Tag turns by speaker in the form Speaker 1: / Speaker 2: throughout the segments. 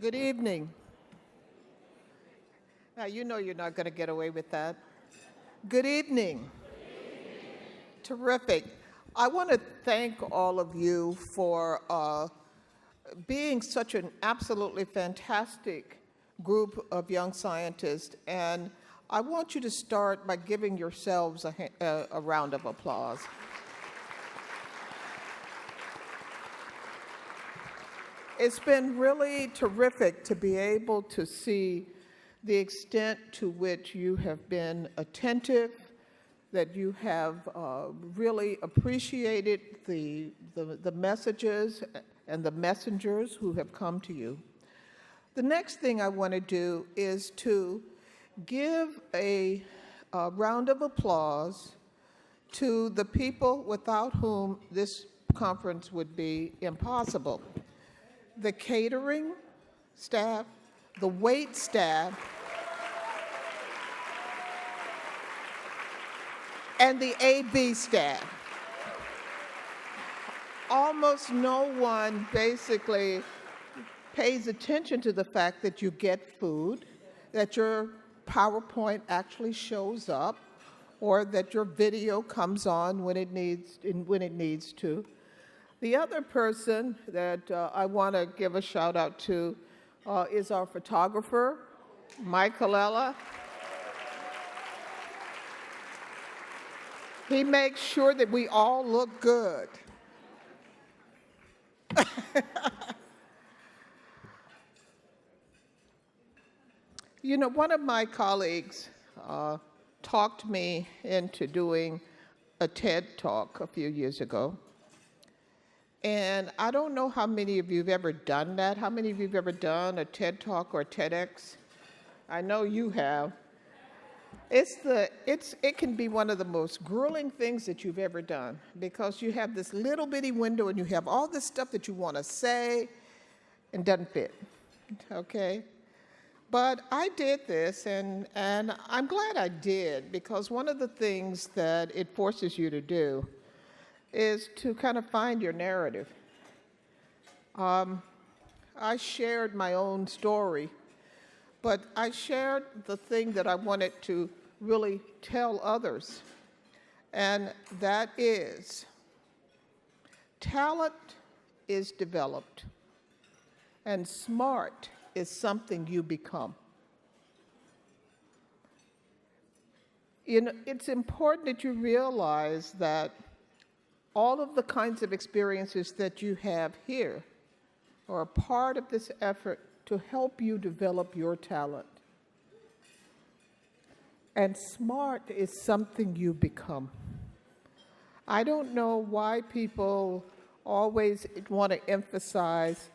Speaker 1: Good evening. Now, you know you're not going to get away with that. Good evening. Terrific. I want to thank all of you for being such an absolutely fantastic group of young scientists, and I want you to start by giving yourselves a round of applause. It's been really terrific to be able to see the extent to which you have been attentive, that you have really appreciated the messages and the messengers who have come to you. The next thing I want to do is to give a round of applause to the people without whom this conference would be impossible. The catering staff, the wait staff, and the AB staff. Almost no one basically pays attention to the fact that you get food, that your PowerPoint actually shows up, or that your video comes on when it needs to. The other person that I want to give a shout out to is our photographer, Mike Colella. He makes sure that we all look good. You know, one of my colleagues talked me into doing a TED Talk a few years ago. And I don't know how many of you have ever done that. How many of you have ever done a TED Talk or a TEDx? I know you have. It can be one of the most grueling things that you've ever done, because you have this little bitty window and you have all this stuff that you want to say and doesn't fit, okay? But I did this, and I'm glad I did, because one of the things that it forces you to do is to kind of find your narrative. I shared my own story, but I shared the thing that I wanted to really tell others, and that is, talent is developed, and smart is something you become. You know, it's important that you realize that all of the kinds of experiences that you have here are a part of this effort to help you develop your talent. And smart is something you become. I don't know why people always want to emphasize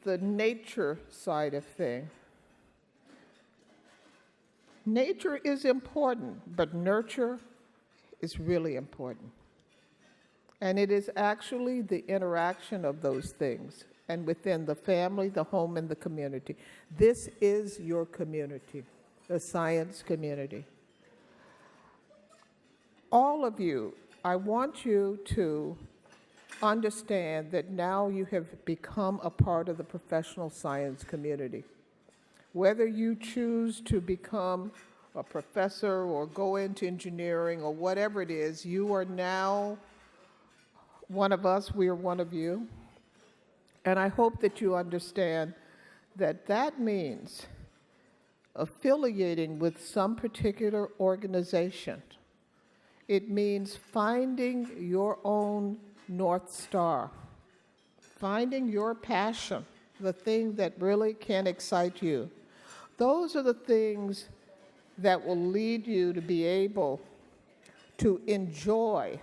Speaker 1: the nature side of things. Nature is important, but nurture is really important. And it is actually the interaction of those things, and within the family, the home, and the community. This is your community, the science community. All of you, I want you to understand that now you have become a part of the professional science community. Whether you choose to become a professor or go into engineering or whatever it is, you are now one of us, we are one of you. And I hope that you understand that that means affiliating with some particular organization. It means finding your own North Star, finding your passion, the thing that really can excite you. Those are the things that will lead you to be able to enjoy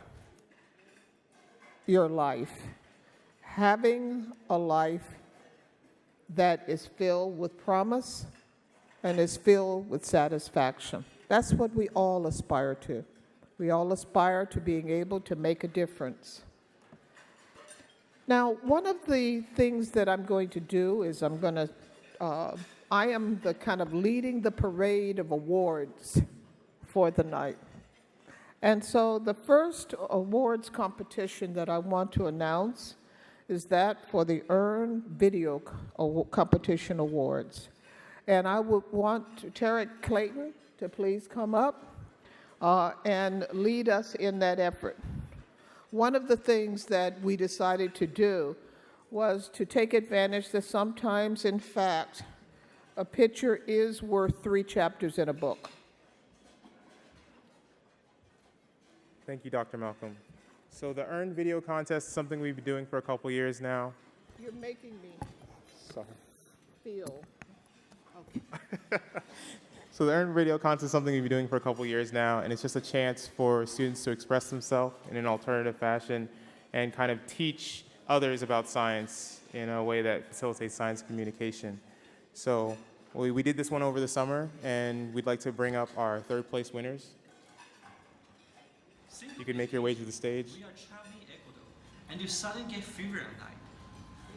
Speaker 1: your life, having a life that is filled with promise and is filled with satisfaction. That's what we all aspire to. We all aspire to being able to make a difference. Now, one of the things that I'm going to do is I am the kind of leading the parade of awards for the night. And so the first awards competition that I want to announce is that for the ERN Video Competition Awards. And I would want Tarek Clayton to please come up and lead us in that effort. One of the things that we decided to do was to take advantage that sometimes, in fact, a picture is worth 3 chapters in a book.
Speaker 2: Thank you, Dr. Malcolm. So the ERN video contest is something we've been doing for a couple years now.
Speaker 1: You're making me
Speaker 2: Sorry.
Speaker 1: feel.
Speaker 2: So the ERN video contest is something we've been doing for a couple years now, and it's just a chance for students to express themselves in an alternative fashion and kind of teach others about science in a way that facilitates science communication. So we did this one over the summer, and we'd like to bring up our 3rd place winners. You can make your way to the stage.
Speaker 3: We are traveling Ecuador, and you suddenly get fever at night.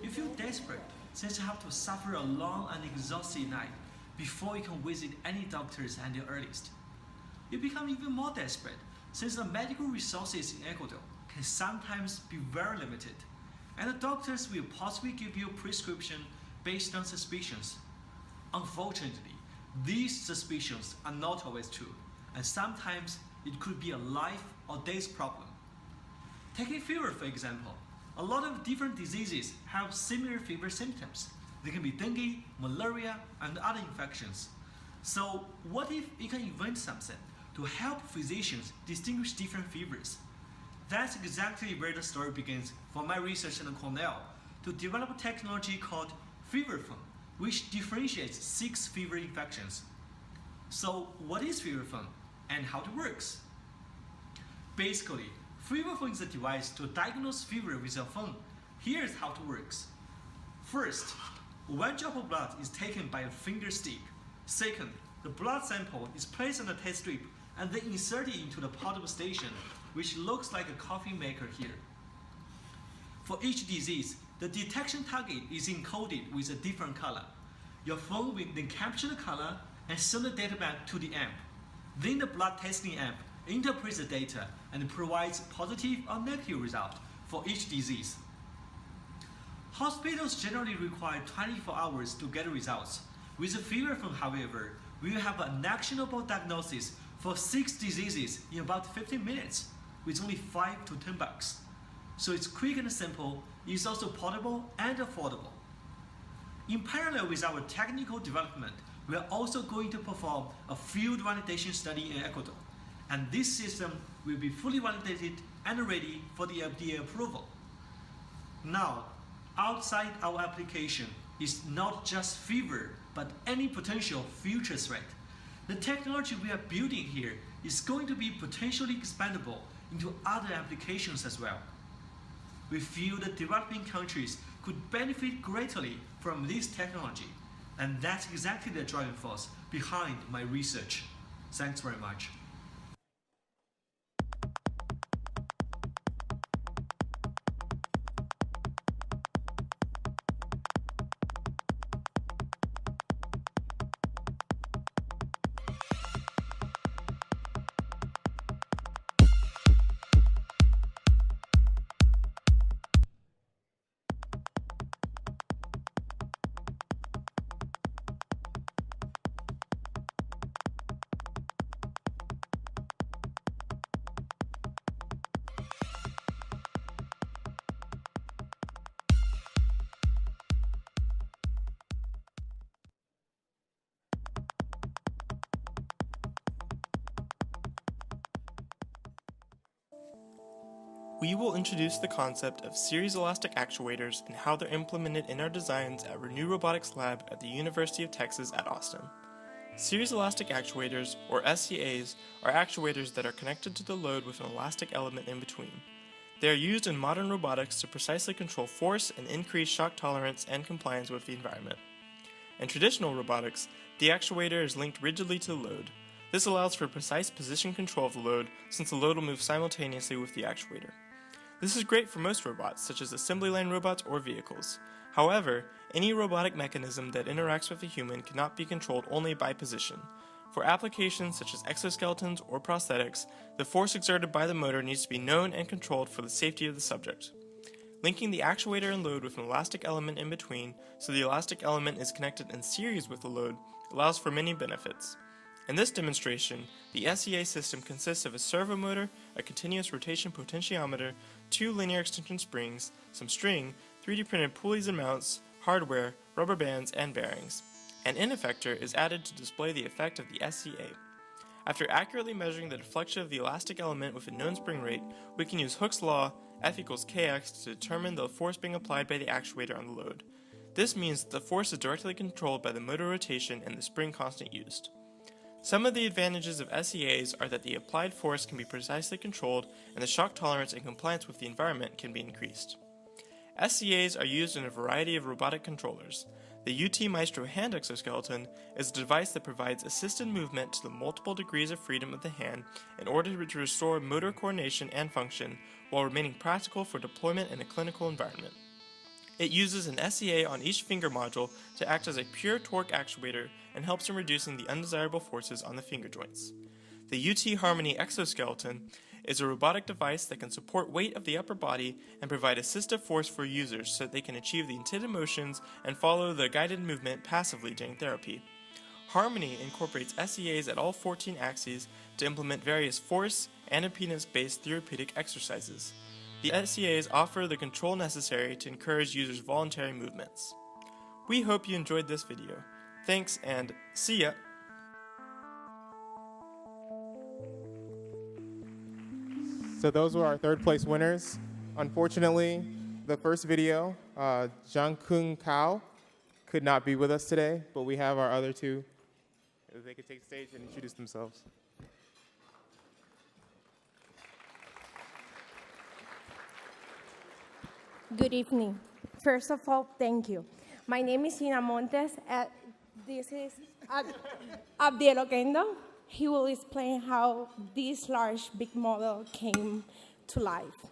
Speaker 3: You feel desperate since you have to suffer a long and exhausting night before you can visit any doctors at the earliest. You become even more desperate since the medical resources in Ecuador can sometimes be very limited, and the doctors will possibly give you a prescription based on suspicions. Unfortunately, these suspicions are not always true, and sometimes it could be a life or death problem. Taking fever, for example, a lot of different diseases have similar fever symptoms. They can be dengue, malaria, and other infections. So what if you can invent something to help physicians distinguish different fevers? That's exactly where the story begins for my research at Cornell to develop a technology called feverphone, which differentiates 6 fever infections. So what is feverphone and how it works? Basically, feverphone is a device to diagnose fever with a phone. Here's how it works. First, 1 drop of blood is taken by a finger stick. Second, the blood sample is placed on a test strip and then inserted into the portable station, which looks like a coffee maker here. For each disease, the detection target is encoded with a different color. Your phone will then capture the color and send the data back to the amp. Then the blood testing amp interprets the data and provides positive or negative result for each disease. Hospitals generally require 24 hours to get results. With the feverphone, however, we will have an actionable diagnosis for 6 diseases in about 15 minutes with only $5 to $10. So it's quick and simple, it's also portable and affordable. In parallel with our technical development, we are also going to perform a field validation study in Ecuador, and this system will be fully validated and ready for the FDA approval. Now, outside our application is not just fever, but any potential future threat. The technology we are building here is going to be potentially expandable into other applications as well. We feel that developing countries could benefit greatly from this technology, and that's exactly the driving force behind my research. Thanks very much.
Speaker 4: We will introduce the concept of series elastic actuators and how they're implemented in our designs at Renew Robotics Lab at the University of Texas at Austin. Series elastic actuators, or SEAs, are actuators that are connected to the load with an elastic element in between. They are used in modern robotics to precisely control force and increase shock tolerance and compliance with the environment. In traditional robotics, the actuator is linked rigidly to the load. This allows for precise position control of the load, since the load will move simultaneously with the actuator. This is great for most robots, such as assembly line robots or vehicles. However, any robotic mechanism that interacts with a human cannot be controlled only by position. For applications such as exoskeletons or prosthetics, the force exerted by the motor needs to be known and controlled for the safety of the subject. linking the actuator and load with an elastic element in between so the elastic element is connected in series with the load allows for many benefits. In this demonstration, the SEA system consists of a servo motor, a continuous rotation potentiometer, 2 linear extension springs, some string, 3D printed pulleys and mounts, hardware, rubber bands, and bearings. An N effector is added to display the effect of the SEA. After accurately measuring the deflection of the elastic element with a known spring rate, we can use Hooke's law, F equals kx, to determine the force being applied by the actuator on the load. This means that the force is directly controlled by the motor rotation and the spring constant used. Some of the advantages of SEAs are that the applied force can be precisely controlled and the shock tolerance and compliance with the environment can be increased. SEAs are used in a variety of robotic controllers. The UT Maestro hand exoskeleton is a device that provides assisted movement to the multiple degrees of freedom of the hand in order to restore motor coordination and function while remaining practical for deployment in a clinical environment. It uses an SEA on each finger module to act as a pure torque actuator and helps in reducing the undesirable forces on the finger joints. The UT Harmony exoskeleton is a robotic device that can support weight of the upper body and provide assistive force for users so that they can achieve the intended motions and follow the guided movement passively during therapy. Harmony incorporates SEAs at all 14 axes to implement various force and impedance-based therapeutic exercises. The SEAs offer the control necessary to encourage users' voluntary movements. We hope you enjoyed this video. Thanks and see ya!
Speaker 2: So those were our third place winners. Unfortunately, the first video, Jung-Kung Kao, could not be with us today, but we have our other two. If they could take the stage and introduce themselves.
Speaker 5: Good evening. First of all, thank you. My name is Ina Montes. This is Abdiel Oquendo. He will explain how this large big model came to life.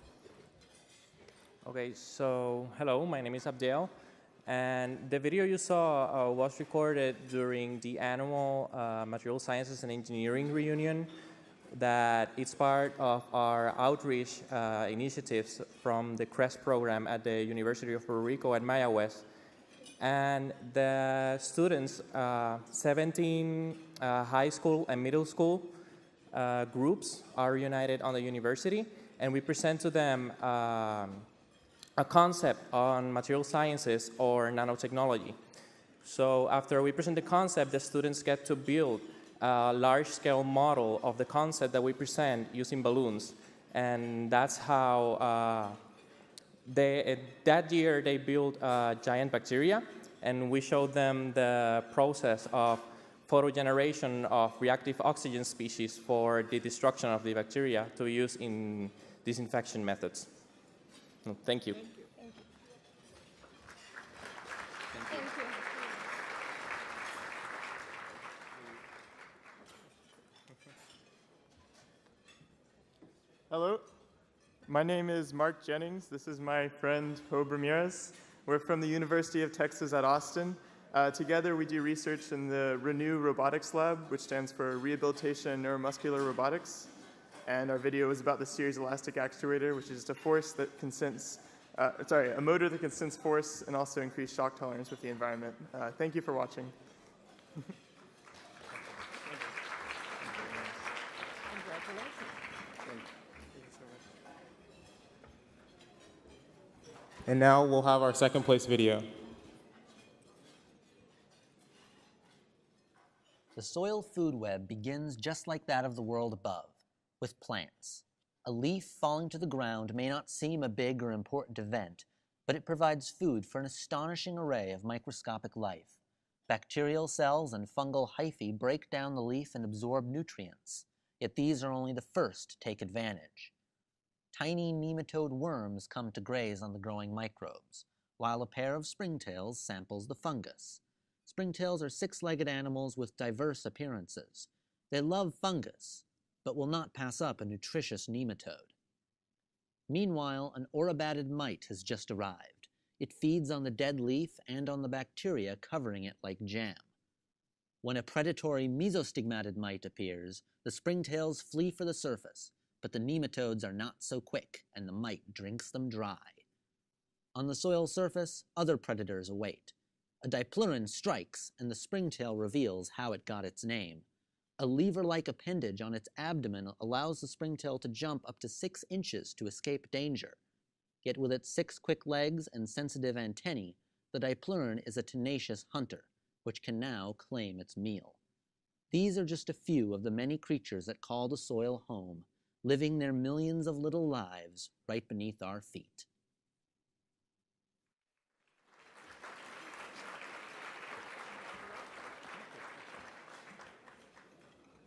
Speaker 6: Okay, so hello, my name is Abdel, and the video you saw was recorded during the annual Material Sciences and Engineering reunion that it's part of our outreach initiatives from the CREST program at the University of Puerto Rico at Maya West. And the students, 17 high school and middle school groups are united on the university, and we present to them a concept on material sciences or nanotechnology. So after we present the concept, the students get to build a large-scale model of the concept that we present using balloons. And that's how that year they built giant bacteria, and we showed them the process of photogeneration of reactive oxygen species for the destruction of the bacteria to use in disinfection methods. Thank you.
Speaker 5: Thank you.
Speaker 7: Hello, my name is Mark Jennings. This is my friend Hope Ramirez. We're from the University of Texas at Austin. Together we do research in the Renew Robotics Lab, which stands for Rehabilitation and Neuromuscular Robotics. And our video is about the series elastic actuator, which is a force that can sense, a motor that can sense force and also increase shock tolerance with the environment. Thank you for watching.
Speaker 2: And now we'll have our second place video.
Speaker 8: The soil food web begins just like that of the world above, with plants. A leaf falling to the ground may not seem a big or important event, but it provides food for an astonishing array of microscopic life. Bacterial cells and fungal hyphae break down the leaf and absorb nutrients, yet these are only the first to take advantage. Tiny nematode worms come to graze on the growing microbes, while a pair of springtails samples the fungus. Springtails are six-legged animals with diverse appearances. They love fungus, but will not pass up a nutritious nematode. Meanwhile, an aurabatid mite has just arrived. It feeds on the dead leaf and on the bacteria covering it like jam. When a predatory mesostigmatid mite appears, the springtails flee for the surface, but the nematodes are not so quick, and the mite drinks them dry. On the soil surface, other predators await. A dipleuron strikes, and the springtail reveals how it got its name. A lever-like appendage on its abdomen allows the springtail to jump up to 6 inches to escape danger. Yet with its 6 quick legs and sensitive antennae, the dipleuron is a tenacious hunter, which can now claim its meal. These are just a few of the many creatures that call the soil home, living their millions of little lives right beneath our feet.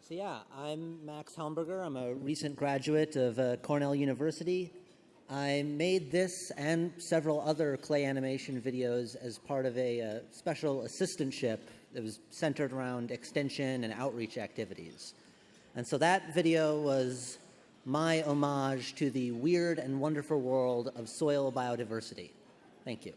Speaker 8: So yeah, I'm Max Helmberger. I'm a recent graduate of Cornell University. I made this and several other clay animation videos as part of a special assistantship that was centered around extension and outreach activities. And so that video was my homage to the weird and wonderful world of soil biodiversity. Thank you.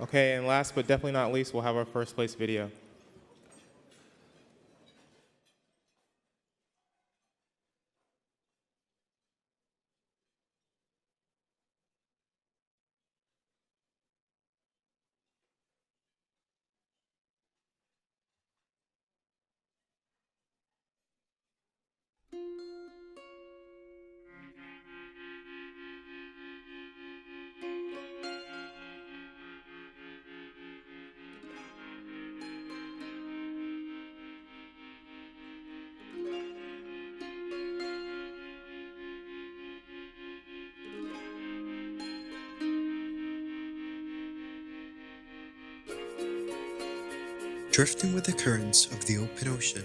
Speaker 2: Okay, and last but definitely not least, we'll have our first place video.
Speaker 9: Drifting with the currents of the open ocean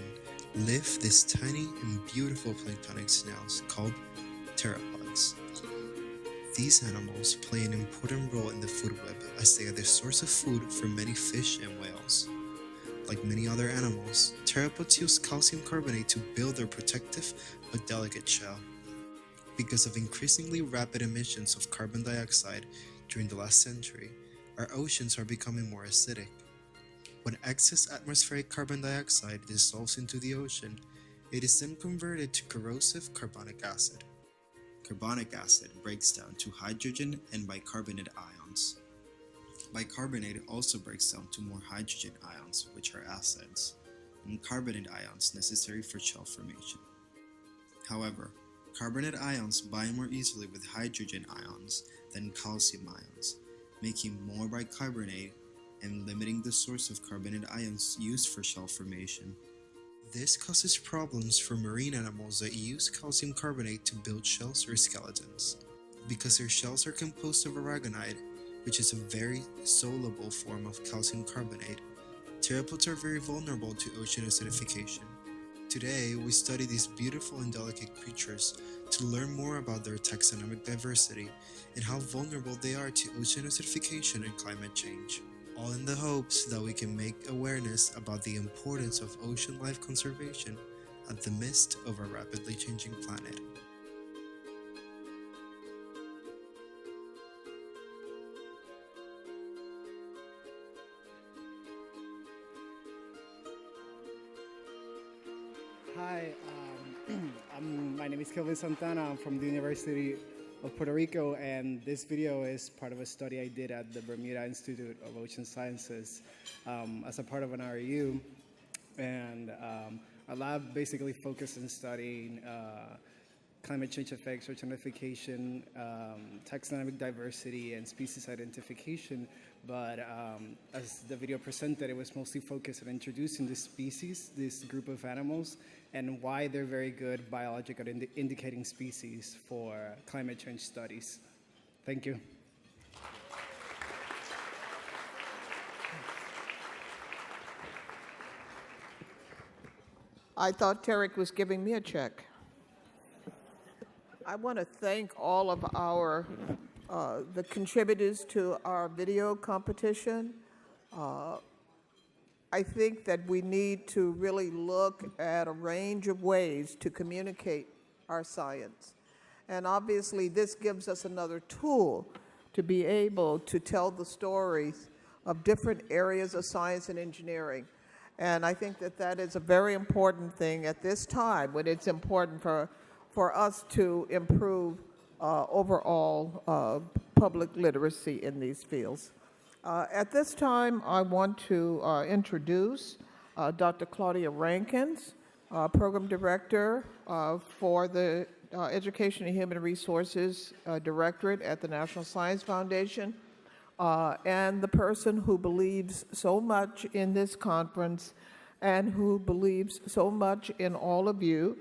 Speaker 9: live these tiny and beautiful planktonic snails called pteropods. These animals play an important role in the food web as they are the source of food for many fish and whales. Like many other animals, pteropods use calcium carbonate to build their protective but delicate shell. Because of increasingly rapid emissions of carbon dioxide during the last century, our oceans are becoming more acidic. When excess atmospheric carbon dioxide dissolves into the ocean, it is then converted to corrosive carbonic acid. Carbonic acid breaks down to hydrogen and bicarbonate ions. Bicarbonate also breaks down to more hydrogen ions, which are acids, and carbonate ions necessary for shell formation. However, carbonate ions bind more easily with hydrogen ions than calcium ions, making more bicarbonate and limiting the source of carbonate ions used for shell formation. This causes problems for marine animals that use calcium carbonate to build shells or skeletons. Because their shells are composed of aragonite, which is a very soluble form of calcium carbonate, pteropods are very vulnerable to ocean acidification. Today, we study these beautiful and delicate creatures to learn more about their taxonomic diversity and how vulnerable they are to ocean acidification and climate change. All in the hopes that we can make awareness about the importance of ocean life conservation at the midst of our rapidly changing planet.
Speaker 10: Hi, my name is Kelvin Santana. I'm from the University of Puerto Rico, and this video is part of a study I did at the Bermuda Institute of Ocean Sciences as a part of an REU. And our lab basically focused on studying climate change effects, oceanification, taxonomic diversity, and species identification. But as the video presented, it was mostly focused on introducing this species, this group of animals, and why they're very good biological indicating species for climate change studies. Thank you.
Speaker 1: I thought Tarek was giving me a check. I want to thank all of our the contributors to our video competition. I think that we need to really look at a range of ways to communicate our science. And obviously, this gives us another tool to be able to tell the stories of different areas of science and engineering. And I think that that is a very important thing at this time, when it's important for for us to improve overall public literacy in these fields. At this time, I want to introduce Dr. Claudia Rankins, Program Director for the Education and Human Resources Directorate at the National Science Foundation, and the person who believes so much in this conference and who believes so much in all of you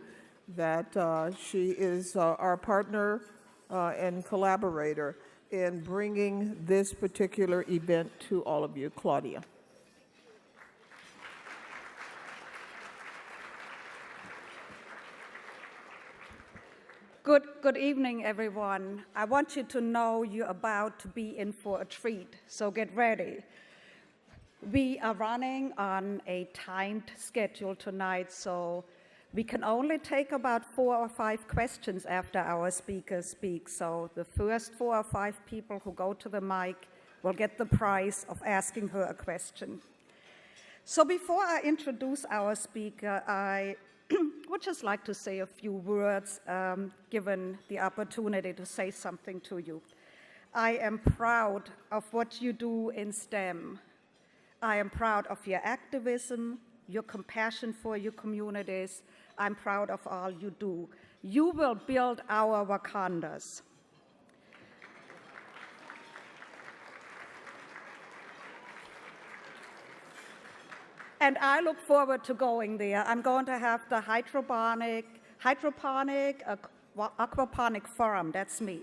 Speaker 1: that she is our partner and collaborator in bringing this particular event to all of you. Claudia.
Speaker 11: Good evening, everyone. I want you to know you're about to be in for a treat, so get ready. We are running on a timed schedule tonight, so we can only take about 4 or 5 questions after our speakers speak. So the first 4 or 5 people who go to the mic will get the prize of asking her a question. So before I introduce our speaker, I would just like to say a few words, given the opportunity to say something to you. I am proud of what you do in STEM. I am proud of your activism, your compassion for your communities. I'm proud of all you do. You will build our Wakandas. And I look forward to going there. I'm going to have the hydroponic, aquaponic forum, that's me.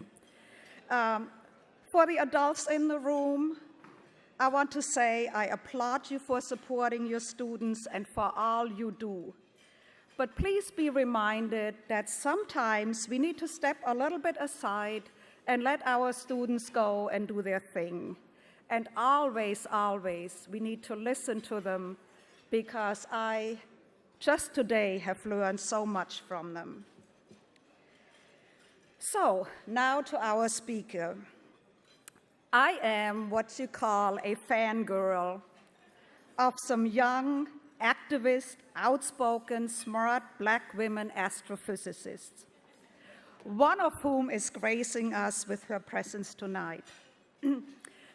Speaker 11: For the adults in the room, I want to say I applaud you for supporting your students and for all you do. But please be reminded that sometimes we need to step a little bit aside and let our students go and do their thing. And always, always, we need to listen to them, because I just today have learned so much from them. So now to our speaker. I am what you call a fangirl of some young, activist, outspoken, smart Black women astrophysicists, one of whom is gracing us with her presence tonight.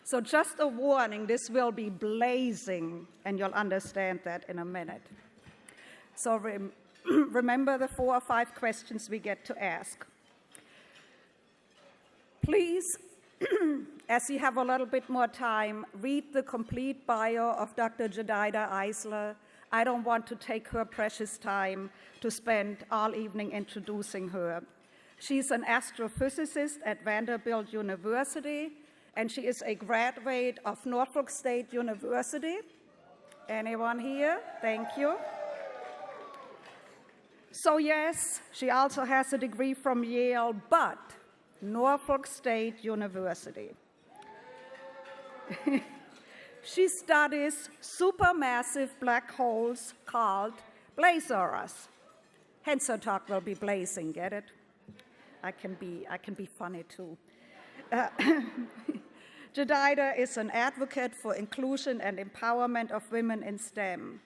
Speaker 11: So just a warning, this will be blazing, and you'll understand that in a minute. So remember the 4 or 5 questions we get to ask. Please, as you have a little bit more time, read the complete bio of Dr. Jedida Eisler. I don't want to take her precious time to spend all evening introducing her. She's an astrophysicist at Vanderbilt University, and she is a graduate of Norfolk State University. Anyone here? Thank you. So yes, she also has a degree from Yale, but Norfolk State University. She studies supermassive black holes called blazars. Hence her talk will be blazing, get it? I can be funny too. Jedida is an advocate for inclusion and empowerment of women in STEM.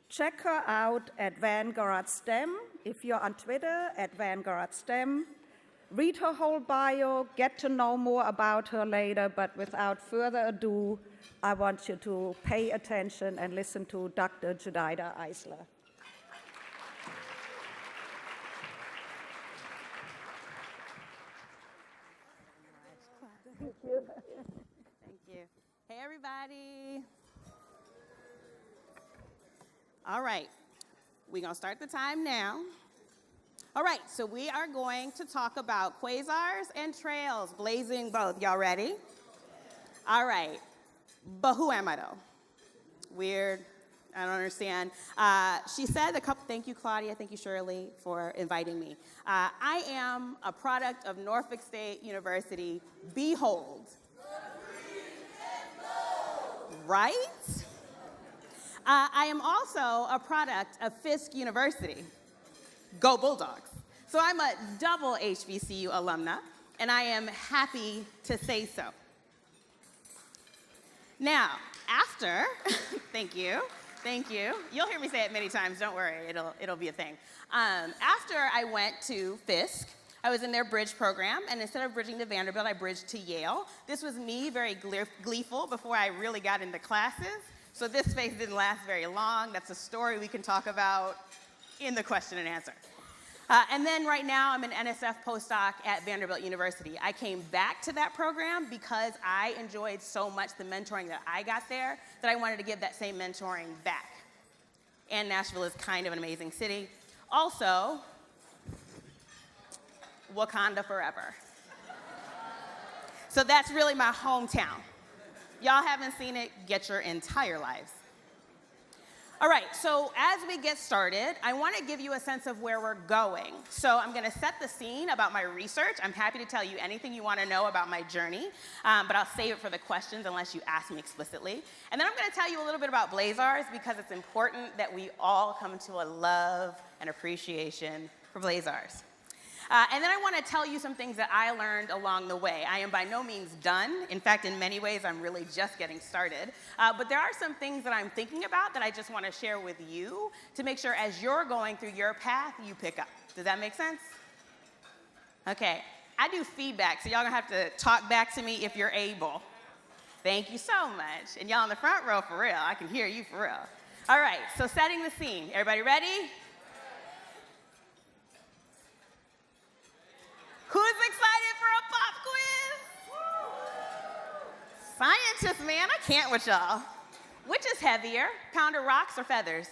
Speaker 11: Check her out at Vanguard STEM, if you're on Twitter, at Vanguard STEM. Read her whole bio, get to know more about her later, but without further ado, I want you to pay attention and listen to Dr. Jedida Eisler.
Speaker 12: Thank you. Thank you. Hey, everybody. All right, we're going to start the time now. All right, so we are going to talk about quasars and trails, blazing both. Y'all ready? All right, but who am I, though? Weird. I don't understand. She said a couple, thank you, Claudia, thank you, Shirley, for inviting me. I am a product of Norfolk State University. Behold. Right? I am also a product of Fisk University. Go Bulldogs. So I'm a double HBCU alumna, and I am happy to say so. Now, after, thank you, Thank you. You'll hear me say it many times. Don't worry. It'll be a thing. After I went to Fisk, I was in their bridge program, and instead of bridging to Vanderbilt, I bridged to Yale. This was me, very gleeful, before I really got into classes. So this phase didn't last very long. That's a story we can talk about in the question and answer. And then right now, I'm an NSF postdoc at Vanderbilt University. I came back to that program because I enjoyed so much the mentoring that I got there that I wanted to give that same mentoring back. And Nashville is kind of an amazing city. Also, Wakanda forever. So that's really my hometown. Y'all haven't seen it, get your entire lives. All right, so as we get started, I want to give you a sense of where we're going. So I'm going to set the scene about my research. I'm happy to tell you anything you want to know about my journey, but I'll save it for the questions unless you ask me explicitly. And then I'm going to tell you a little bit about blazars because it's important that we all come to a love and appreciation for blazars. And then I want to tell you some things that I learned along the way. I am by no means done. In fact, in many ways, I'm really just getting started. But there are some things that I'm thinking about that I just want to share with you to make sure as you're going through your path, you pick up. Does that make sense? Okay. I do feedback, so y'all going to have to talk back to me if you're able. Thank you so much. And y'all in the front row, for real. I can hear you for real. All right, so setting the scene. Everybody ready? Who's excited for a pop quiz? Scientists, man, I can't with y'all. Which is heavier, pound of rocks or feathers?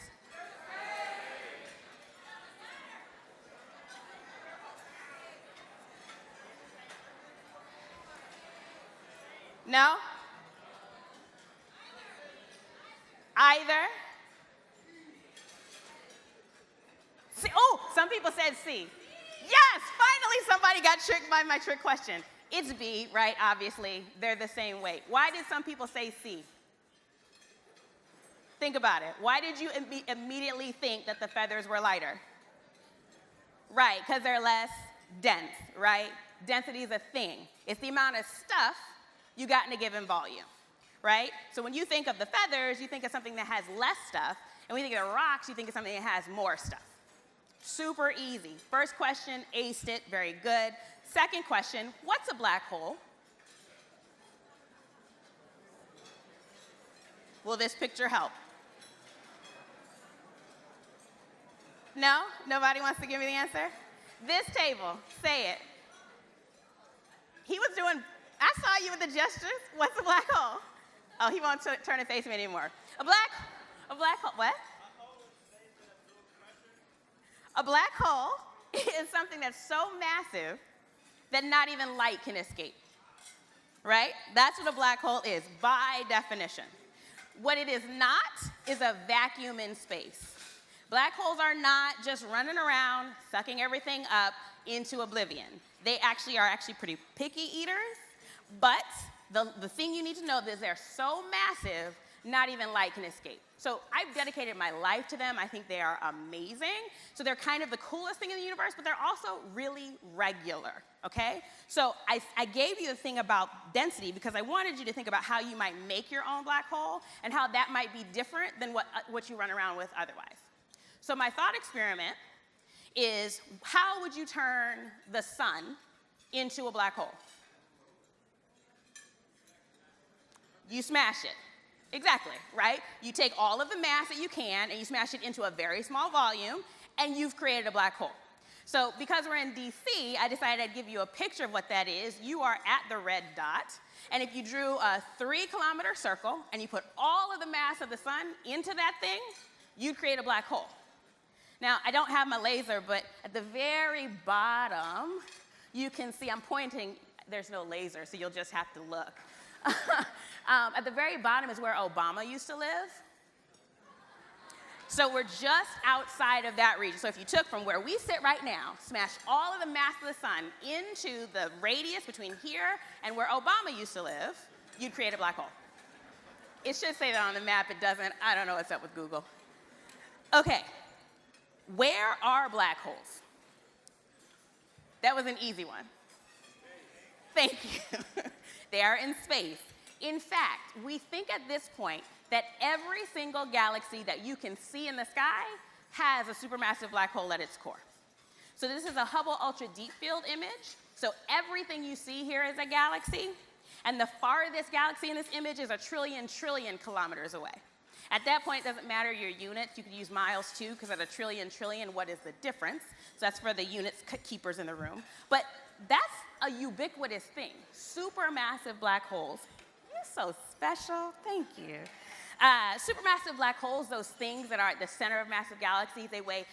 Speaker 12: No? Either? C. Oh, some people said C. Yes, finally somebody got tricked by my trick question. It's B, right? Obviously, they're the same weight. Why did some people say C? Think about it. Why did you immediately think that the feathers were lighter? Right, because they're less dense, right? Density is a thing. It's the amount of stuff you got in a given volume, right? So when you think of the feathers, you think of something that has less stuff, and when you think of rocks, you think of something that has more stuff. Super easy. First question, aced it, very good. Second question, what's a black hole? Will this picture help? No? Nobody wants to give me the answer? This table, say it. He was doing, I saw you with the gestures. What's a black hole? Oh, he won't turn and face me anymore. A black hole, what? A black hole is something that's so massive that not even light can escape, right? That's what a black hole is, by definition. What it is not is a vacuum in space. Black holes are not just running around, sucking everything up into oblivion. They are pretty picky eaters, but the thing you need to know is they're so massive, not even light can escape. So I've dedicated my life to them. I think they are amazing. So they're kind of the coolest thing in the universe, but they're also really regular, okay? So I gave you the thing about density because I wanted you to think about how you might make your own black hole and how that might be different than what you run around with otherwise. So my thought experiment is, how would you turn the sun into a black hole? You smash it. Exactly, right? You take all of the mass that you can and you smash it into a very small volume and you've created a black hole. So because we're in DC, I decided I'd give you a picture of what that is. You are at the red dot, and if you drew a 3-kilometer circle and you put all of the mass of the sun into that thing, you'd create a black hole. Now, I don't have my laser, but at the very bottom, you can see I'm pointing. There's no laser, so you'll just have to look. At the very bottom is where Obama used to live. So we're just outside of that region. So if you took from where we sit right now, smashed all of the mass of the sun into the radius between here and where Obama used to live, you'd create a black hole. It should say that on the map. It doesn't. I don't know what's up with Google. Okay. Where are black holes? That was an easy one. Thank you. They are in space. In fact, we think at this point that every single galaxy that you can see in the sky has a supermassive black hole at its core. So this is a Hubble Ultra Deep Field image. So everything you see here is a galaxy, and the farthest galaxy in this image is a trillion kilometers away. At that point, it doesn't matter your units. You could use miles too, because at a trillion, what is the difference? So that's for the units keepers in the room. But that's a ubiquitous thing. Supermassive black holes. You're so special. Thank you. Supermassive black holes, those things that are at the center of massive galaxies, they weigh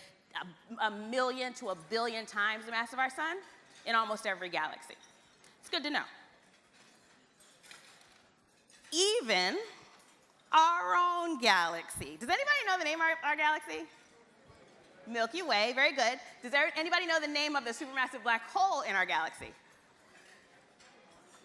Speaker 12: a million to a billion times the mass of our sun in almost every galaxy. It's good to know. Even our own galaxy. Does anybody know the name of our galaxy? Milky Way, very good. Does anybody know the name of the supermassive black hole in our galaxy?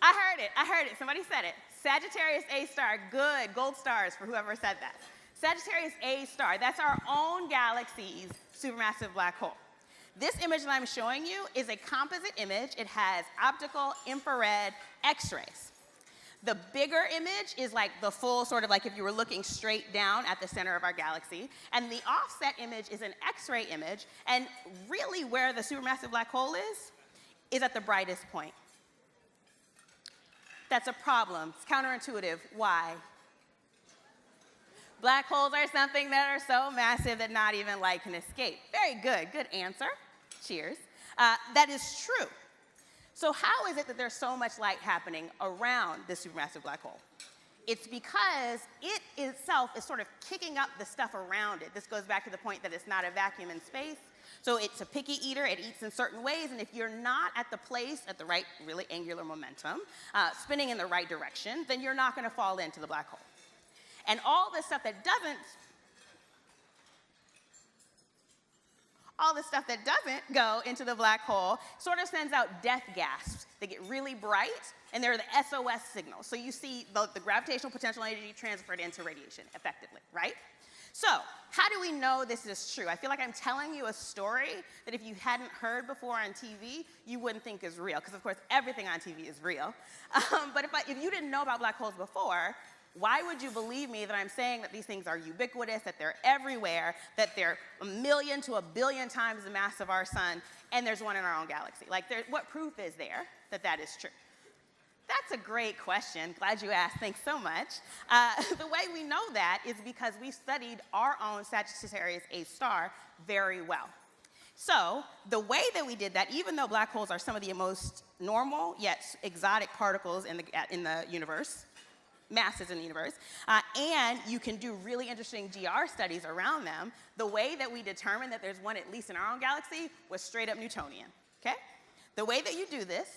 Speaker 12: I heard it, somebody said it. Sagittarius A star, good, gold stars for whoever said that. Sagittarius A star, that's our own galaxy's supermassive black hole. This image that I'm showing you is a composite image. It has optical, infrared, X-rays. The bigger image is like the full sort of like if you were looking straight down at the center of our galaxy. And the offset image is an X-ray image. And really where the supermassive black hole is at the brightest point. That's a problem. It's counterintuitive. Why? Black holes are something that are so massive that not even light can escape. Very good. Good answer. Cheers. That is true. So how is it that there's so much light happening around the supermassive black hole? It's because it itself is sort of kicking up the stuff around it. This goes back to the point that it's not a vacuum in space. So it's a picky eater. It eats in certain ways. And if you're not at the place at the right, really angular momentum, spinning in the right direction, then you're not going to fall into the black hole. And all the stuff that doesn't go into the black hole sort of sends out death gasps. They get really bright, and they're the SOS signals. So you see the gravitational potential energy transferred into radiation effectively, right? So how do we know this is true? I feel like I'm telling you a story that if you hadn't heard before on TV, you wouldn't think is real, because of course everything on TV is real. But if you didn't know about black holes before, why would you believe me that I'm saying that these things are ubiquitous, that they're everywhere, that they're a million to a billion times the mass of our sun, and there's one in our own galaxy? Like, what proof is there that that is true? That's a great question. Glad you asked. Thanks so much. The way we know that is because we studied our own Sagittarius A star very well. So the way that we did that, even though black holes are some of the most normal yet exotic particles in the universe, masses in the universe, and you can do really interesting GR studies around them, the way that we determined that there's one at least in our own galaxy was straight up Newtonian, okay? The way that you do this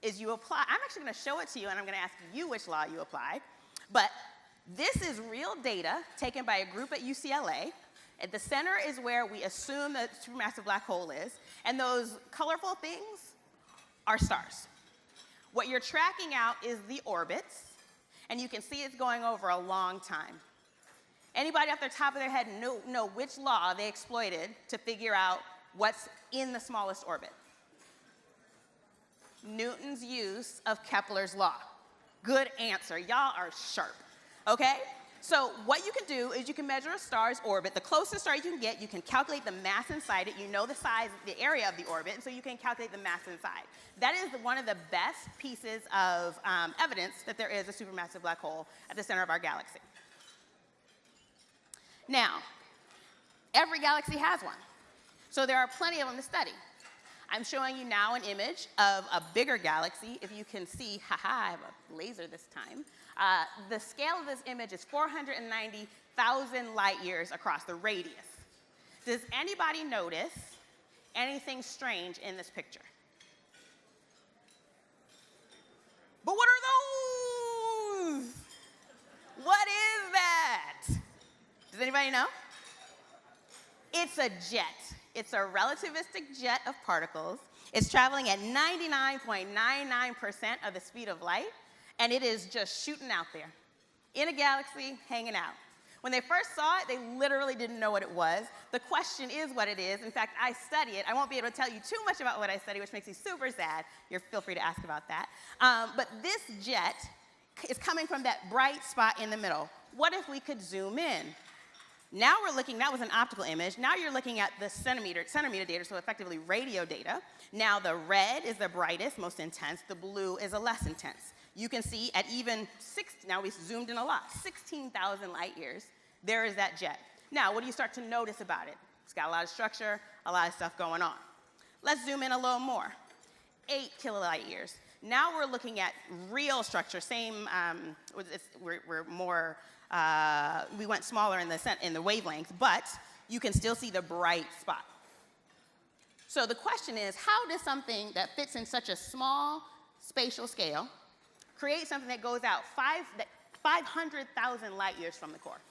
Speaker 12: is you apply, I'm actually gonna show it to you and I'm gonna ask you which law you apply, but this is real data taken by a group at UCLA. At the center is where we assume that supermassive black hole is, and those colorful things are stars. What you're tracking out is the orbits, and you can see it's going over a long time. Anybody off the top of their head know which law they exploited to figure out what's in the smallest orbit? Newton's use of Kepler's law. Good answer. Y'all are sharp, okay? So what you can do is you can measure a star's orbit. The closest star you can get, you can calculate the mass inside it. You know the size, the area of the orbit, and so you can calculate the mass inside. That is one of the best pieces of evidence that there is a supermassive black hole at the center of our galaxy. Now, every galaxy has one. So there are plenty of them to study. I'm showing you now an image of a bigger galaxy. If you can see, I have a laser this time. The scale of this image is 490,000 light years across the radius. Does anybody notice anything strange in this picture? But what are those? What is that? Does anybody know? It's a jet. It's a relativistic jet of particles. It's traveling at 99.99% of the speed of light, and it is just shooting out there in a galaxy, hanging out. When they first saw it, they literally didn't know what it was. The question is what it is. In fact, I study it. I won't be able to tell you too much about what I study, which makes me super sad. Feel free to ask about that. But this jet is coming from that bright spot in the middle. What if we could zoom in? Now we're looking, that was an optical image. Now you're looking at the centimeter data, so effectively radio data. Now the red is the brightest, most intense. The blue is a less intense. You can see at even now we've zoomed in a lot, 16,000 light years, there is that jet. Now, what do you start to notice about it? It's got a lot of structure, a lot of stuff going on. Let's zoom in a little more. 8 kilolight years. Now we're looking at real structure, same, we're more, we went smaller in the wavelength, but you can still see the bright spot. So the question is, how does something that fits in such a small spatial scale create something that goes out 500,000 light years from the core?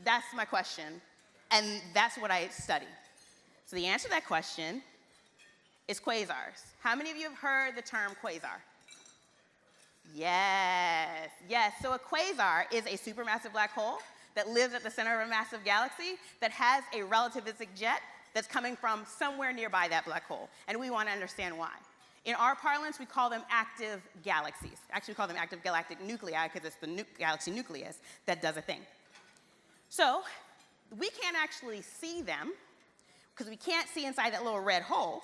Speaker 12: That's my question, and that's what I study. So the answer to that question is quasars. How many of you have heard the term quasar? Yes, yes. So a quasar is a supermassive black hole that lives at the center of a massive galaxy that has a relativistic jet that's coming from somewhere nearby that black hole, and we want to understand why. In our parlance, we call them active galaxies. Actually, we call them active galactic nuclei because it's the galaxy nucleus that does a thing. So we can't actually see them because we can't see inside that little red hole.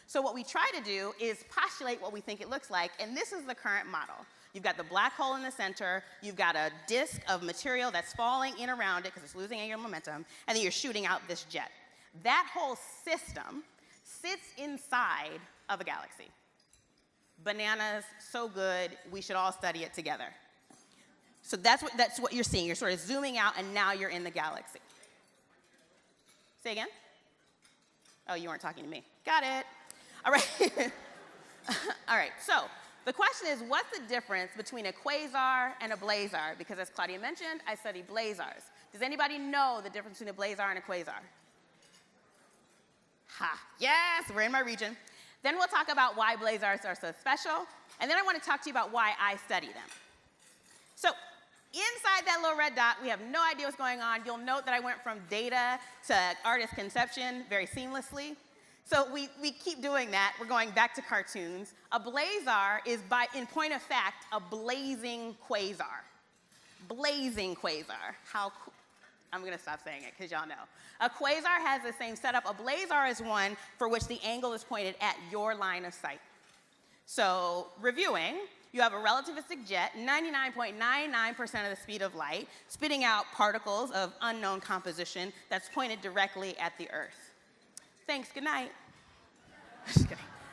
Speaker 12: So what we try to do is postulate what we think it looks like, and this is the current model. You've got the black hole in the center, you've got a disk of material that's falling in around it because it's losing angular momentum, and then you're shooting out this jet. That whole system sits inside of a galaxy. Bananas, so good, we should all study it together. So that's what you're seeing. You're sort of zooming out, and now you're in the galaxy. Say again? Oh, you weren't talking to me. Got it. All right. All right, so the question is, what's the difference between a quasar and a blazar? Because as Claudia mentioned, I study blazars. Does anybody know the difference between a blazar and a quasar? Ha, yes, we're in my region. Then we'll talk about why blazars are so special, and then I want to talk to you about why I study them. So inside that little red dot, we have no idea what's going on. You'll note that I went from data to artist conception very seamlessly. So we keep doing that. We're going back to cartoons. A blazar is, in point of fact, a blazing quasar. Blazing quasar. How cool. I'm going to stop saying it because y'all know. A quasar has the same setup. A blazar is one for which the angle is pointed at your line of sight. So reviewing, you have a relativistic jet, 99.99% of the speed of light, spitting out particles of unknown composition that's pointed directly at the Earth. Thanks, good night. I'm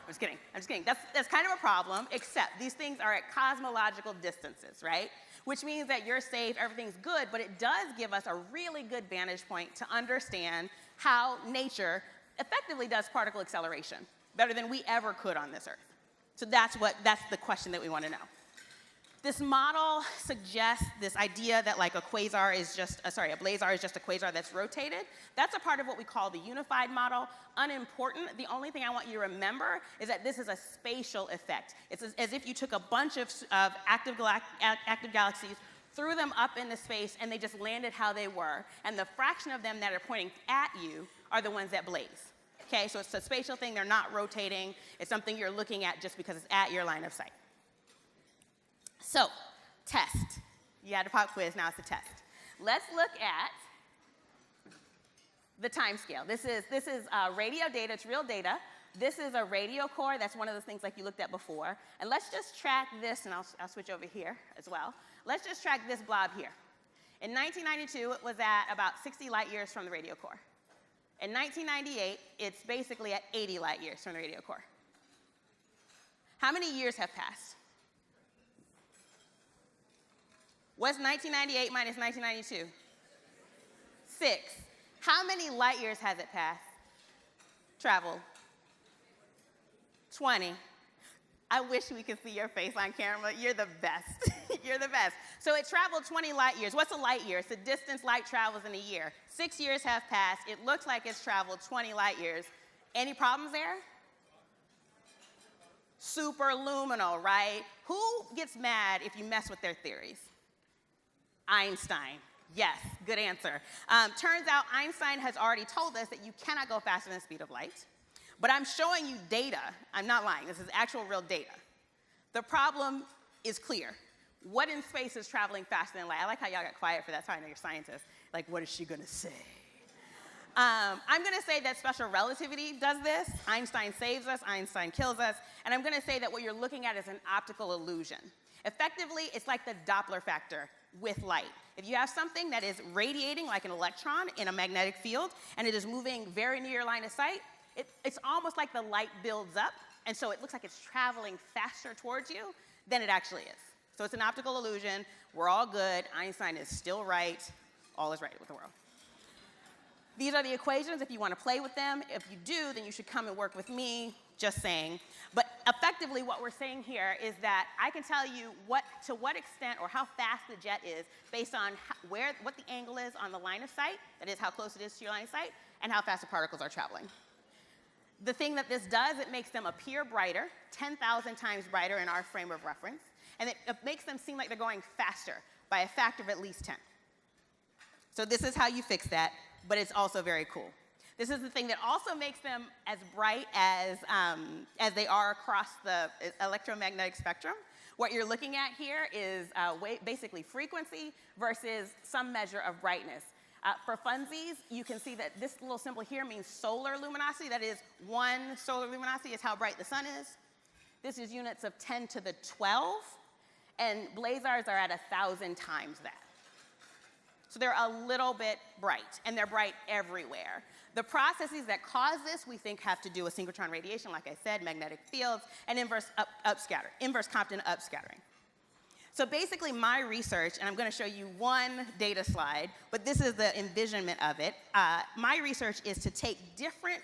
Speaker 12: just kidding. That's kind of a problem, except these things are at cosmological distances, right? Which means that you're safe, everything's good, but it does give us a really good vantage point to understand how nature effectively does particle acceleration, better than we ever could on this Earth. So that's the question that we want to know. This model suggests this idea that like a blazar is just a quasar that's rotated. That's a part of what we call the unified model. Unimportant. The only thing I want you to remember is that this is a spatial effect. It's as if you took a bunch of active galaxies, threw them up into space, and they just landed how they were. And the fraction of them that are pointing at you are the ones that blaze. Okay, so it's a spatial thing. They're not rotating. It's something you're looking at just because it's at your line of sight. So, test. You had a pop quiz, now it's a test. Let's look at the time scale. This is radio data, it's real data. This is a radio core, that's one of those things like you looked at before. And let's just track this, and I'll switch over here as well. Let's just track this blob here. In 1992, it was at about 60 light years from the radio core. In 1998, it's basically at 80 light years from the radio core. How many years have passed? What's 1998 minus 1992? 6. How many light years has it passed? Traveled? 20. I wish we could see your face on camera. You're the best. You're the best. So it traveled 20 light years. What's a light year? It's the distance light travels in a year. 6 years have passed. It looks like it's traveled 20 light years. Any problems there? Superluminal, right? Who gets mad if you mess with their theories? Einstein. Yes, good answer. Turns out Einstein has already told us that you cannot go faster than the speed of light. But I'm showing you data. I'm not lying. This is actual real data. The problem is clear. What in space is traveling faster than light? I like how y'all got quiet for that. Sorry, I know you're scientists. Like, what is she gonna say? I'm gonna say that special relativity does this. Einstein saves us, Einstein kills us. And I'm gonna say that what you're looking at is an optical illusion. Effectively, it's like the Doppler factor with light. If you have something that is radiating like an electron in a magnetic field, and it is moving very near your line of sight, it's almost like the light builds up, and so it looks like it's traveling faster towards you than it actually is. So it's an optical illusion. We're all good. Einstein is still right. All is right with the world. These are the equations if you want to play with them. If you do, then you should come and work with me, just saying. But effectively what we're saying here is that I can tell you to what extent or how fast the jet is based on what the angle is on the line of sight, that is how close it is to your line of sight, and how fast the particles are traveling. The thing that this does, it makes them appear brighter, 10,000 times brighter in our frame of reference, and it makes them seem like they're going faster by a factor of at least 10. So this is how you fix that, but it's also very cool. This is the thing that also makes them as bright as they are across the electromagnetic spectrum. What you're looking at here is basically frequency versus some measure of brightness. For funsies, you can see that this little symbol here means solar luminosity. That is, 1 solar luminosity is how bright the sun is. This is units of 10 to the 12, and blazars are at 1,000 times that. So they're a little bit bright, and they're bright everywhere. The processes that cause this, we think, have to do with synchrotron radiation, like I said, magnetic fields, and inverse Compton upscattering. So basically my research, and I'm going to show you one data slide, but this is the envisionment of it. My research is to take different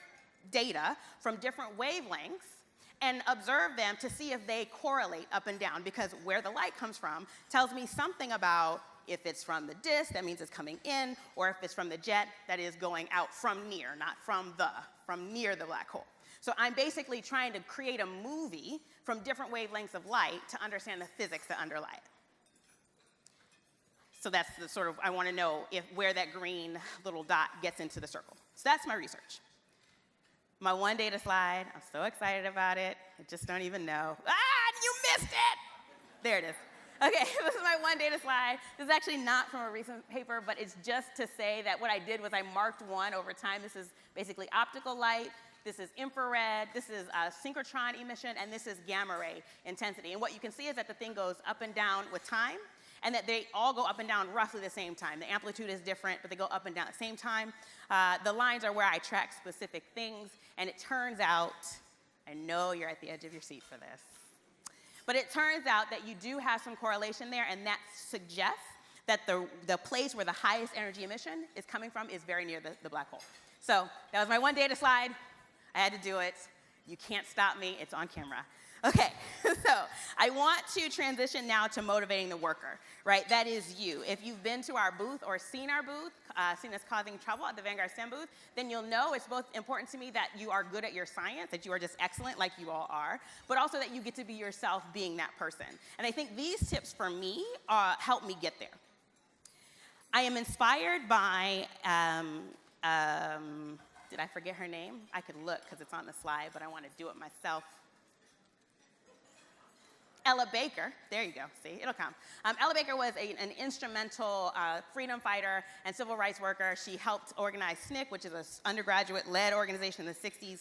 Speaker 12: data from different wavelengths and observe them to see if they correlate up and down, because where the light comes from tells me something about if it's from the disk, that means it's coming in, or if it's from the jet, that is going out from near, not from near the black hole. So I'm basically trying to create a movie from different wavelengths of light to understand the physics that underlie it. So that's the sort of, I want to know where that green little dot gets into the circle. So that's my research. My one data slide, I'm so excited about it. I just don't even know. You missed it! There it is. Okay, this is my one data slide. This is actually not from a recent paper, but it's just to say that what I did was I marked one over time. This is basically optical light. This is infrared. This is synchrotron emission, and this is gamma ray intensity. And what you can see is that the thing goes up and down with time, and that they all go up and down roughly the same time. The amplitude is different, but they go up and down at the same time. The lines are where I track specific things, and it turns out, I know you're at the edge of your seat for this, but it turns out that you do have some correlation there, and that suggests that the place where the highest energy emission is coming from is very near the black hole. So that was my one data slide. I had to do it. You can't stop me. It's on camera. Okay, so I want to transition now to motivating the worker, right? That is you. If you've been to our booth or seen our booth, seen us causing trouble at the Vanguard STEM booth, then you'll know it's both important to me that you are good at your science, that you are just excellent like you all are, but also that you get to be yourself being that person. And I think these tips for me help me get there. I am inspired by, did I forget her name? I could look because it's on the slide, but I want to do it myself. Ella Baker, there you go, see, it'll come. Ella Baker was an instrumental freedom fighter and civil rights worker. She helped organize SNCC, which is an undergraduate-led organization in the 60s.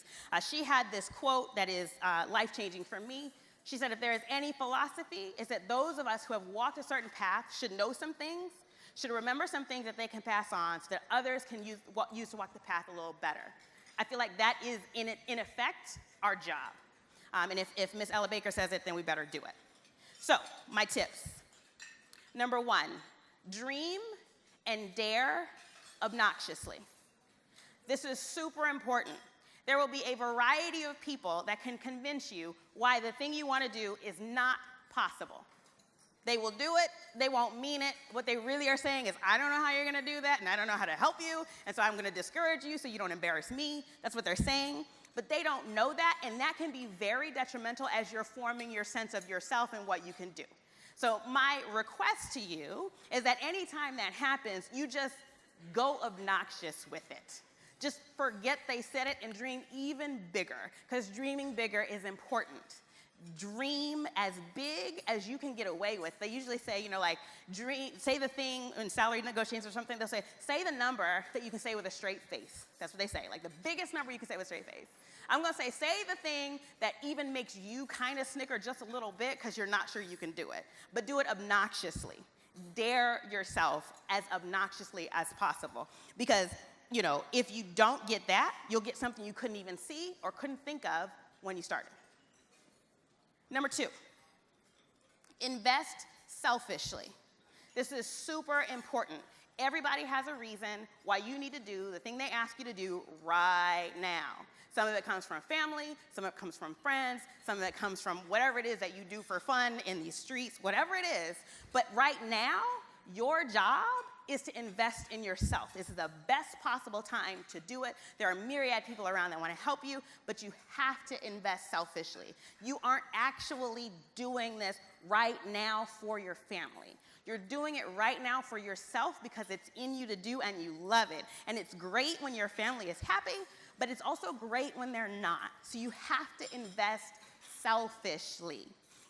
Speaker 12: She had this quote that is life-changing for me. She said, if there is any philosophy, it's that those of us who have walked a certain path should know some things, should remember some things that they can pass on so that others can use to walk the path a little better. I feel like that is, in effect, our job. And if Miss Ella Baker says it, then we better do it. So, my tips. Number 1, dream and dare obnoxiously. This is super important. There will be a variety of people that can convince you why the thing you want to do is not possible. They will do it, they won't mean it. What they really are saying is, I don't know how you're going to do that, and I don't know how to help you, and so I'm going to discourage you so you don't embarrass me. That's what they're saying. But they don't know that, and that can be very detrimental as you're forming your sense of yourself and what you can do. So my request to you is that anytime that happens, you just go obnoxious with it. Just forget they said it and dream even bigger, because dreaming bigger is important. dream as big as you can get away with. They usually say, like, say the thing in salary negotiations or something. They'll say the number that you can say with a straight face. That's what they say, like the biggest number you can say with a straight face. I'm going to say the thing that even makes you kind of snicker just a little bit because you're not sure you can do it, but do it obnoxiously. Dare yourself as obnoxiously as possible. Because, if you don't get that, you'll get something you couldn't even see or couldn't think of when you started. Number 2, invest selfishly. This is super important. Everybody has a reason why you need to do the thing they ask you to do right now. Some of it comes from family, some of it comes from friends, some of it comes from whatever it is that you do for fun in these streets, whatever it is. But right now, your job is to invest in yourself. This is the best possible time to do it. There are myriad people around that want to help you, but you have to invest selfishly. You aren't actually doing this right now for your family. You're doing it right now for yourself because it's in you to do and you love it. And it's great when your family is happy, but it's also great when they're not. So you have to invest selfishly.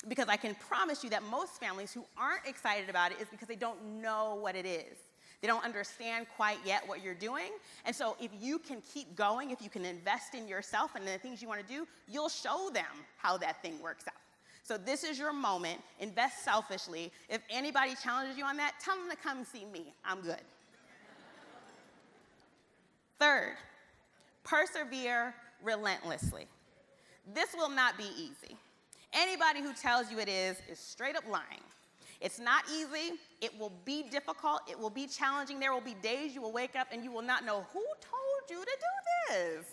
Speaker 12: Because I can promise you that most families who aren't excited about it is because they don't know what it is. They don't understand quite yet what you're doing. And so if you can keep going, if you can invest in yourself and the things you want to do, you'll show them how that thing works out. So this is your moment. Invest selfishly. If anybody challenges you on that, tell them to come see me. I'm good. Third, persevere relentlessly. This will not be easy. Anybody who tells you it is straight up lying. It's not easy. It will be difficult. It will be challenging. There will be days you will wake up and you will not know who told you to do this.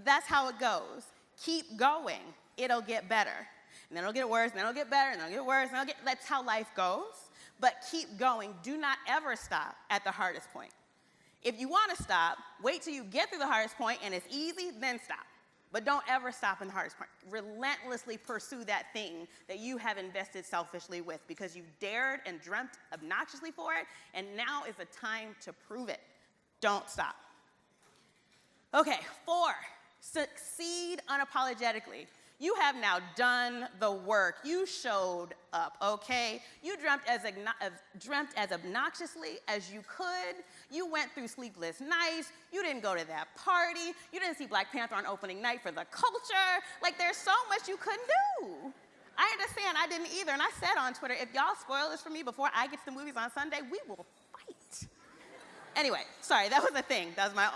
Speaker 12: That's how it goes. Keep going. It'll get better. And then it'll get worse, and then it'll get better, and then it'll get worse, and that's how life goes. But keep going. Do not ever stop at the hardest point. If you want to stop, wait till you get through the hardest point and it's easy, then stop. But don't ever stop in the hardest part. Relentlessly pursue that thing that you have invested selfishly with because you dared and dreamt obnoxiously for it, and now is the time to prove it. Don't stop. Okay, 4, succeed unapologetically. You have now done the work. You showed up, okay? You dreamt as obnoxiously as you could. You went through sleepless nights. You didn't go to that party. You didn't see Black Panther on opening night for the culture. Like, there's so much you couldn't do. I understand, I didn't either. And I said on Twitter, if y'all spoil this for me before I get to the movies on Sunday, we will fight. Anyway, sorry, that was a thing.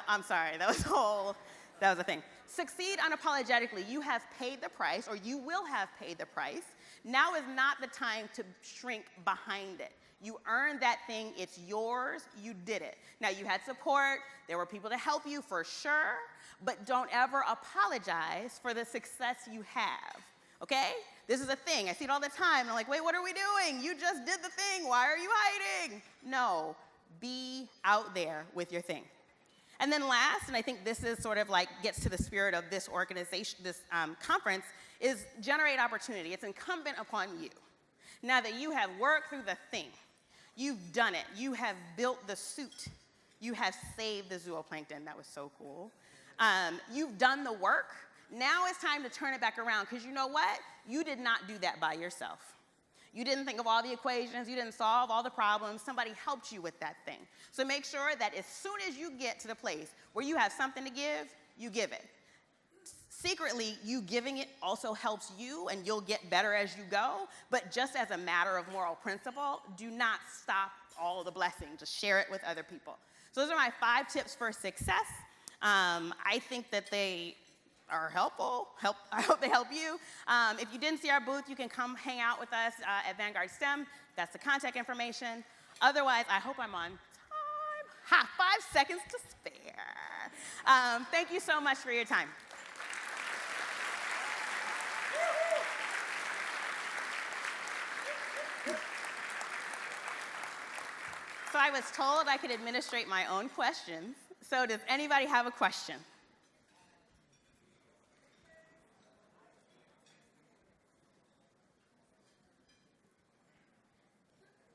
Speaker 12: I'm sorry, that was a thing. Succeed unapologetically. You have paid the price, or you will have paid the price. Now is not the time to shrink behind it. You earned that thing. It's yours. You did it. Now, you had support. There were people to help you for sure, but don't ever apologize for the success you have, okay? This is a thing. I see it all the time. I'm like, wait, what are we doing? You just did the thing. Why are you hiding? No, be out there with your thing. And then last, and I think this is sort of like gets to the spirit of this organization, this conference, is generate opportunity. It's incumbent upon you. Now that you have worked through the thing, you've done it, you have built the suit, you have saved the zooplankton, that was so cool. You've done the work, now it's time to turn it back around, because you know what? You did not do that by yourself. You didn't think of all the equations, you didn't solve all the problems, somebody helped you with that thing. So make sure that as soon as you get to the place where you have something to give, you give it. Secretly, you giving it also helps you and you'll get better as you go, but just as a matter of moral principle, do not stop all the blessings, just share it with other people. So those are my 5 tips for success. I think that they are helpful. I hope they help you. If you didn't see our booth, you can come hang out with us at Vanguard STEM. That's the contact information. Otherwise, I hope I'm on time. 5 seconds to spare. Thank you so much for your time. So I was told I could administrate my own questions. So does anybody have a question?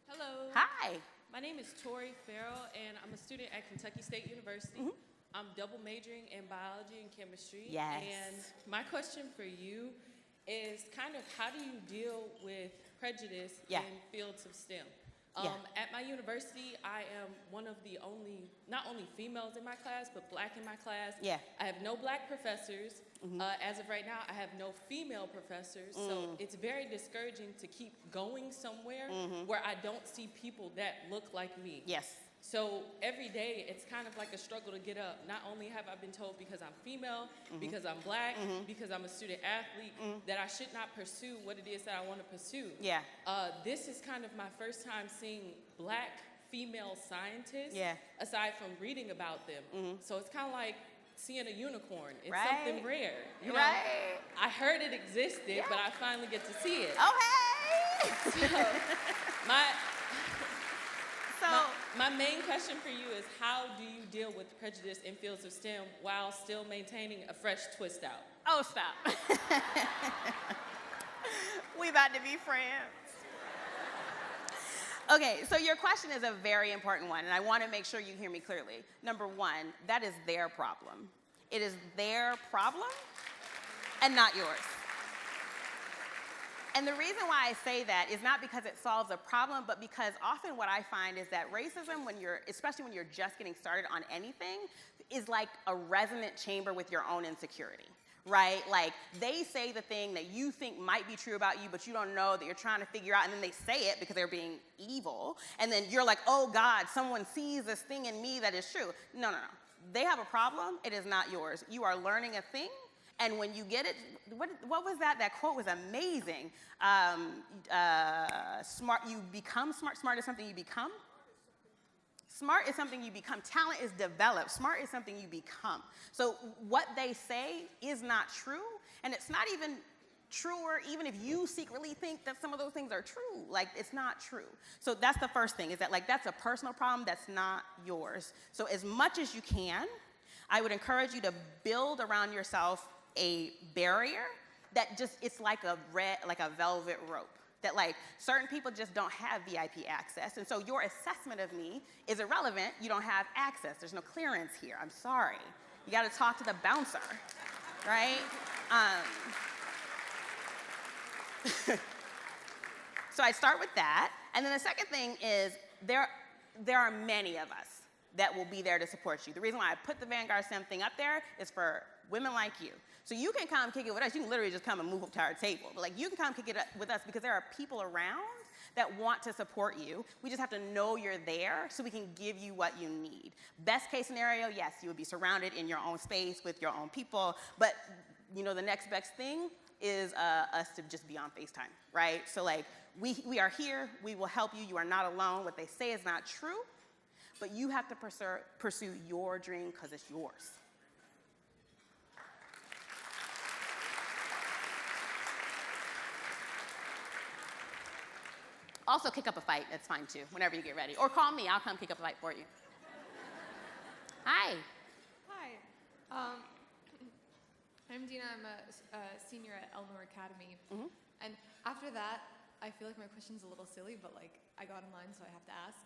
Speaker 13: Hello.
Speaker 12: Hi.
Speaker 13: My name is Tori Farrell, and I'm a student at Kentucky State University. I'm double majoring in biology and chemistry.
Speaker 12: Yes.
Speaker 13: And my question for you is kind of how do you deal with prejudice
Speaker 12: Yeah.
Speaker 13: in fields of STEM?
Speaker 12: Yeah.
Speaker 13: At my university, I am one of the only, not only females in my class, but black in my class.
Speaker 12: Yeah.
Speaker 13: I have no black professors. As of right now, I have no female professors. So it's very discouraging to keep going somewhere where I don't see people that look like me.
Speaker 12: Yes.
Speaker 13: So every day, it's kind of like a struggle to get up. Not only have I been told because I'm female, because I'm black, because I'm a student athlete, that I should not pursue what it is that I want to pursue.
Speaker 12: Yeah.
Speaker 13: This is kind of my first time seeing black female scientists,
Speaker 12: Yeah.
Speaker 13: aside from reading about them. So it's kind of like seeing a unicorn. It's
Speaker 12: Right.
Speaker 13: something rare. You know?
Speaker 12: Right.
Speaker 13: I heard it existed, but I finally get to see it.
Speaker 12: Oh, hey!
Speaker 13: So my
Speaker 12: So,
Speaker 13: my main question for you is how do you deal with prejudice in fields of STEM while still maintaining a fresh twist out?
Speaker 12: oh, stop. We about to be friends. Okay, so your question is a very important one, and I want to make sure you hear me clearly. Number one, that is their problem. It is their problem and not yours. And the reason why I say that is not because it solves a problem, but because often what I find is that racism, especially when you're just getting started on anything, is like a resonant chamber with your own insecurity, right? Like they say the thing that you think might be true about you, but you don't know, that you're trying to figure out, and then they say it because they're being evil, and then you're like, oh God, someone sees this thing in me that is true. No, no, no. They have a problem, it is not yours. You are learning a thing, and when you get it, what was that? That quote was amazing. Smart, you become smart. Smart is something you become. Smart is something you become. Talent is developed. Smart is something you become. So what they say is not true, and it's not even truer even if you secretly think that some of those things are true. Like, it's not true. So that's the first thing, is that like that's a personal problem that's not yours. So as much as you can, I would encourage you to build around yourself a barrier that just, it's like a velvet rope, that like certain people just don't have VIP access. And so your assessment of me is irrelevant. You don't have access. There's no clearance here. I'm sorry. You got to talk to the bouncer, right? So I start with that. And then the second thing is there are many of us that will be there to support you. The reason why I put the Vanguard STEM thing up there is for women like you. So you can come kick it with us. You can literally just come and move up to our table. But like, you can come kick it with us because there are people around that want to support you. We just have to know you're there so we can give you what you need. Best case scenario, yes, you would be surrounded in your own space with your own people. But you know, the next best thing is us to just be on FaceTime, right? So like, we are here. We will help you. You are not alone. What they say is not true. But you have to pursue your dream because it's yours. Also, kick up a fight. That's fine too, whenever you get ready. Or call me. I'll come kick up a fight for you. Hi.
Speaker 14: Hi. I'm Dina. I'm a senior at Elmore Academy. And after that, I feel like my question's a little silly, but like I got in line, so I have to ask.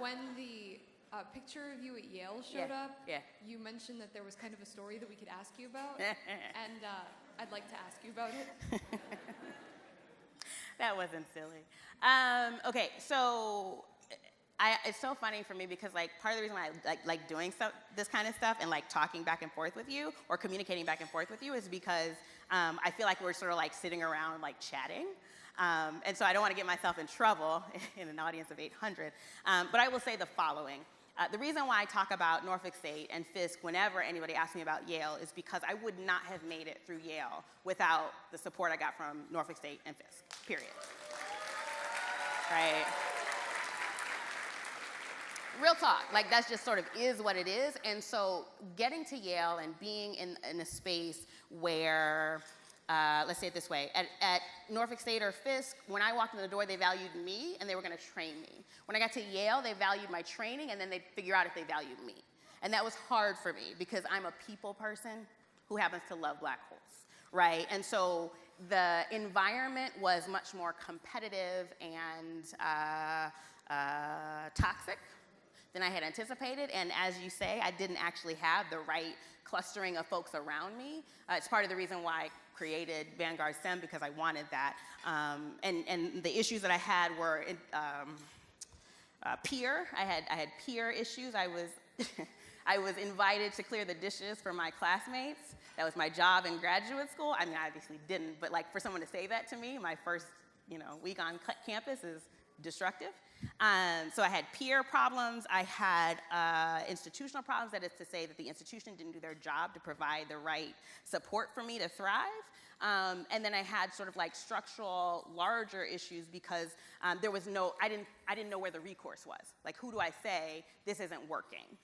Speaker 14: When the picture of you at Yale showed up, you mentioned that there was kind of a story that we could ask you about, and I'd like to ask you about it.
Speaker 12: That wasn't silly. Okay, so it's so funny for me because like part of the reason why I like doing this kind of stuff and like talking back and forth with you or communicating back and forth with you is because I feel like we're sort of like sitting around like chatting. And so I don't want to get myself in trouble in an audience of 800. But I will say the following. The reason why I talk about Norfolk State and Fisk whenever anybody asks me about Yale is because I would not have made it through Yale without the support I got from Norfolk State and Fisk, period. Right? Real talk, like that's just sort of is what it is. And so getting to Yale and being in a space where, let's say it this way, at Norfolk State or Fisk, when I walked in the door, they valued me and they were gonna train me. When I got to Yale, they valued my training and then they'd figure out if they valued me. And that was hard for me because I'm a people person who happens to love black holes, right? And so the environment was much more competitive and toxic than I had anticipated. And as you say, I didn't actually have the right clustering of folks around me. It's part of the reason why created Vanguard STEM because I wanted that. And the issues that I had were peer. I had peer issues. I was I was invited to clear the dishes for my classmates. That was my job in graduate school. I mean, I obviously didn't, but like for someone to say that to me, my first week on campus is destructive. So I had peer problems. I had institutional problems. That is to say that the institution didn't do their job to provide the right support for me to thrive. And then I had sort of like structural, larger issues because there was I didn't know where the recourse was. Like, who do I say this isn't working?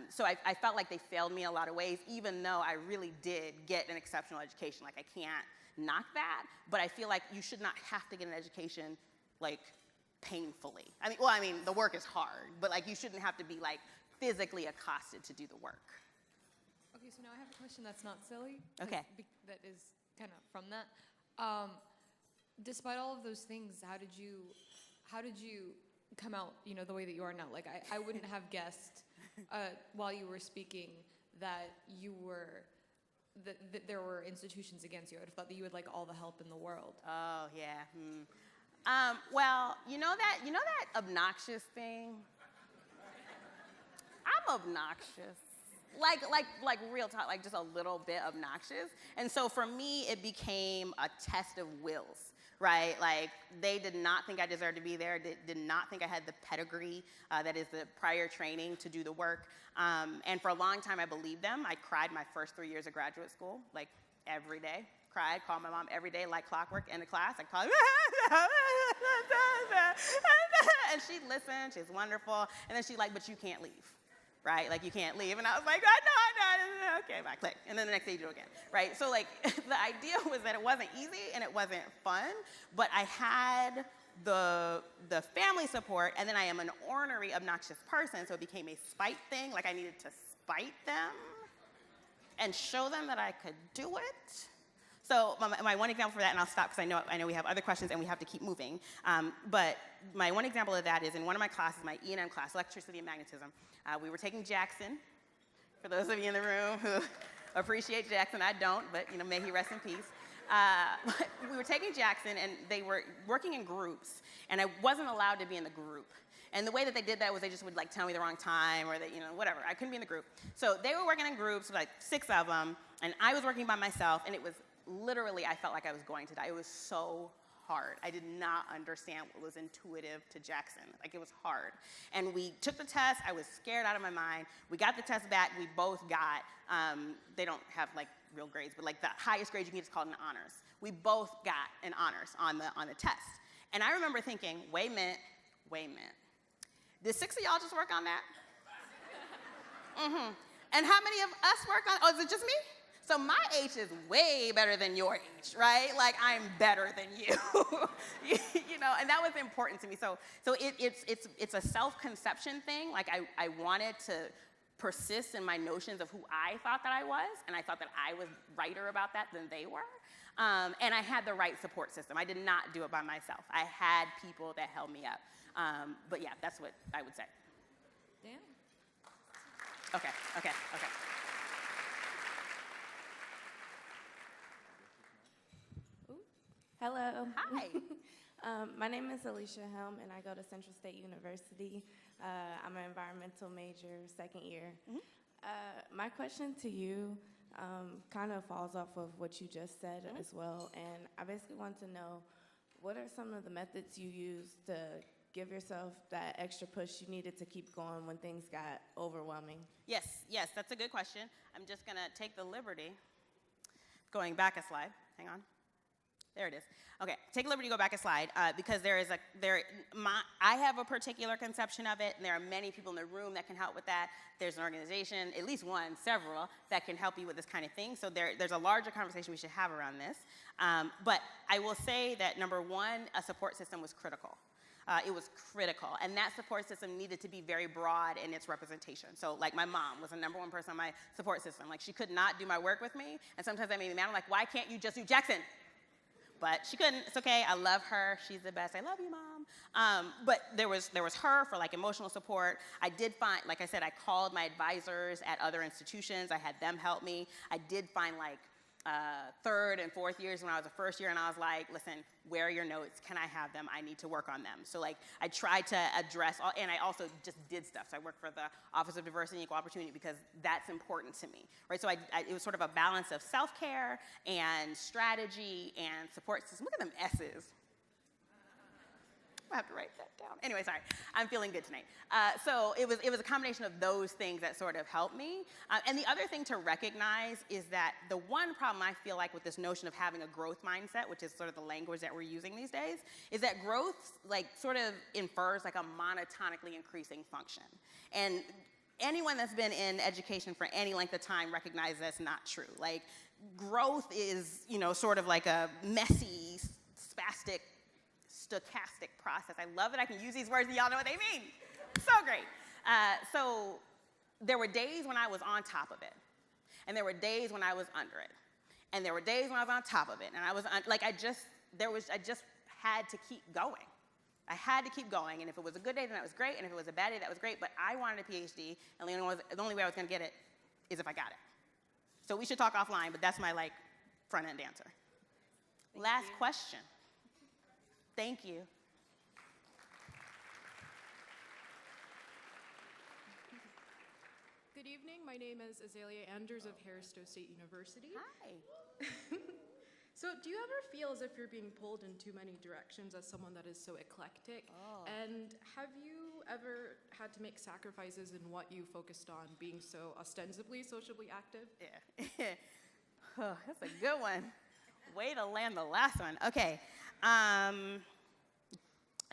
Speaker 12: So I felt like they failed me in a lot of ways, even though I really did get an exceptional education. Like, I can't knock that, but I feel like you should not have to get an education, like, painfully. I mean, the work is hard, but like, you shouldn't have to be like physically accosted to do the work.
Speaker 14: Okay, so now I have a question that's not silly.
Speaker 12: Okay.
Speaker 14: That is kind of from that. Despite all of those things, how did you come out, the way that you are now? Like, I wouldn't have guessed while you were speaking that that there were institutions against you. I would have thought that you would like all the help in the world.
Speaker 12: Oh, yeah. Well, you know that obnoxious thing? I'm obnoxious. Like real talk, like just a little bit obnoxious. And so for me, it became a test of wills, right? Like, they did not think I deserved to be there, did not think I had the pedigree, that is the prior training to do the work. And for a long time, I believed them. I cried my first 3 years of graduate school, like every day. Cried, called my mom every day like clockwork, end of class. I called and she'd listen, she's wonderful. And then she's like, but you can't leave, right? Like, you can't leave. And I was like, no, okay, bye, click. And then the next day you do it again, right? So like, the idea was that it wasn't easy and it wasn't fun, but I had the family support, and then I am an ornery, obnoxious person, so it became a spite thing. Like, I needed to spite them and show them that I could do it. So my one example for that, and I'll stop because I know we have other questions and we have to keep moving. But my one example of that is in one of my classes, my ERN class, Electricity and Magnetism. We were taking Jackson. For those of you in the room who appreciate Jackson, I don't, but may he rest in peace. We were taking Jackson, and they were working in groups, and I wasn't allowed to be in the group. And the way that they did that was they just would like tell me the wrong time, or that, whatever. I couldn't be in the group. So they were working in groups, like 6 of them, and I was working by myself, and it was literally, I felt like I was going to die. It was so hard. I did not understand what was intuitive to Jackson. Like, it was hard. And we took the test. I was scared out of my mind. We got the test back. We both got, they don't have like real grades, but like the highest grade you can get is called an honors. We both got an honors on the test. And I remember thinking, wait a minute. Did 6 of y'all just work on that? And how many of us work on, oh, is it just me? So my H is way better than your H, right? Like, I'm better than you, and that was important to me. So it's a self-conception thing. Like, I wanted to persist in my notions of who I thought that I was, and I thought that I was righter about that than they were. And I had the right support system. I did not do it by myself. I had people that held me up. But yeah, that's what I would say.
Speaker 14: Damn.
Speaker 12: Okay.
Speaker 15: Hello.
Speaker 12: Hi.
Speaker 15: My name is Alicia Helm, and I go to Central State University. I'm an environmental major, 2nd year. My question to you kind of falls off of what you just said as well, and I basically want to know, what are some of the methods you use to give yourself that extra push you needed to keep going when things got overwhelming?
Speaker 12: Yes, that's a good question. I'm just gonna take the liberty, going back a slide, hang on. There it is. Okay, take liberty, go back a slide, because I have a particular conception of it, and there are many people in the room that can help with that. There's an organization, at least one, several, that can help you with this kind of thing. So there's a larger conversation we should have around this. But I will say that, number one, a support system was critical. It was critical, and that support system needed to be very broad in its representation. So, like, my mom was the number one person on my support system. Like, she could not do my work with me, and sometimes that made me mad. I'm like, why can't you just do Jackson? But she couldn't. It's okay. I love her. She's the best. I love you, Mom. But there was her for like emotional support. I did find, like I said, I called my advisors at other institutions. I had them help me. I did find like third and fourth years when I was a first year, and I was like, listen, where are your notes? Can I have them? I need to work on them. So like I tried to address, and I also just did stuff. So I worked for the Office of Diversity and Equal Opportunity because that's important to me, right? So it was sort of a balance of self-care and strategy and support system. Look at them S's. I have to write that down. Anyway, sorry. I'm feeling good tonight. So it was a combination of those things that sort of helped me. And the other thing to recognize is that the one problem I feel like with this notion of having a growth mindset, which is sort of the language that we're using these days, is that growth like sort of infers like a monotonically increasing function. And anyone that's been in education for any length of time recognizes that's not true. Like growth is, you know, sort of like a messy, spastic, stochastic process. I love that I can use these words and y'all know what they mean. So great. So there were days when I was on top of it, and there were days when I was under it, and there were days when I was on top of it, and I was I just had to keep going. I had to keep going, and if it was a good day, then that was great, and if it was a bad day, that was great. But I wanted a PhD, and the only way I was going to get it is if I got it. So we should talk offline, but that's my like front end answer. Last question. Thank you.
Speaker 16: Good evening. My name is Azalea Andrews of Harris-Stowe State University.
Speaker 12: Hi.
Speaker 16: So do you ever feel as if you're being pulled in too many directions as someone that is so eclectic?
Speaker 12: Oh.
Speaker 16: And have you ever had to make sacrifices in what you focused on, being so ostensibly socially active?
Speaker 12: Yeah. Oh, that's a good one. Way to land the last one. Okay.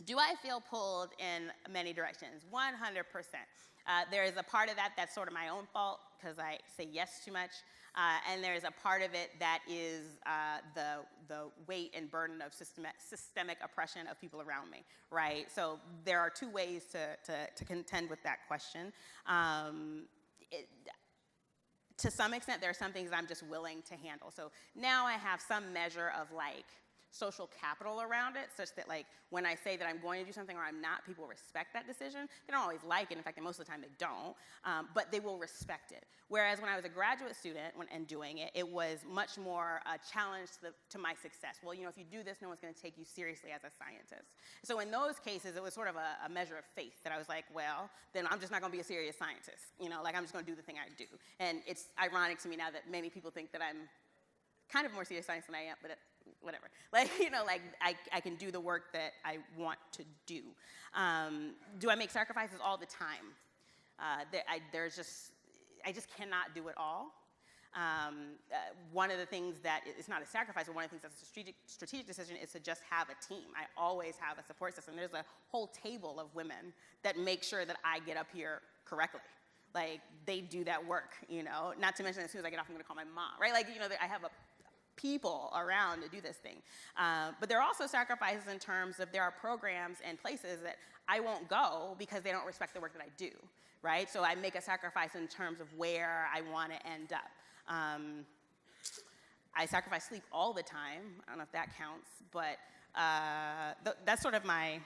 Speaker 12: Do I feel pulled in many directions? 100%. There is a part of that that's sort of my own fault because I say yes too much. And there's a part of it that is the weight and burden of systemic oppression of people around me, right? So there are two ways to contend with that question. To some extent, there are some things I'm just willing to handle. So now I have some measure of like social capital around it, such that like when I say that I'm going to do something or I'm not, people respect that decision. They don't always like it. In fact, most of the time they don't, but they will respect it. Whereas when I was a graduate student and doing it, it was much more a challenge to my success. Well, you know, if you do this, no one's going to take you seriously as a scientist. So in those cases, it was sort of a measure of faith that I was like, well, then I'm just not going to be a serious scientist. You know, like I'm just going to do the thing I do. And it's ironic to me now that many people think that I'm kind of more serious science than I am, but whatever. Like, you know, like I can do the work that I want to do. Do I make sacrifices all the time? I just cannot do it all. One of the things that it's not a sacrifice, but one of the things that's a strategic decision is to just have a team. I always have a support system. There's a whole table of women that make sure that I get up here correctly. Like, they do that work, you know? Not to mention, as soon as I get off, I'm gonna call my mom, right? Like, you know, I have people around to do this thing. But there are also sacrifices in terms of there are programs and places that I won't go because they don't respect the work that I do, right? So I make a sacrifice in terms of where I want to end up. I sacrifice sleep all the time. I don't know if that counts, but that's sort of my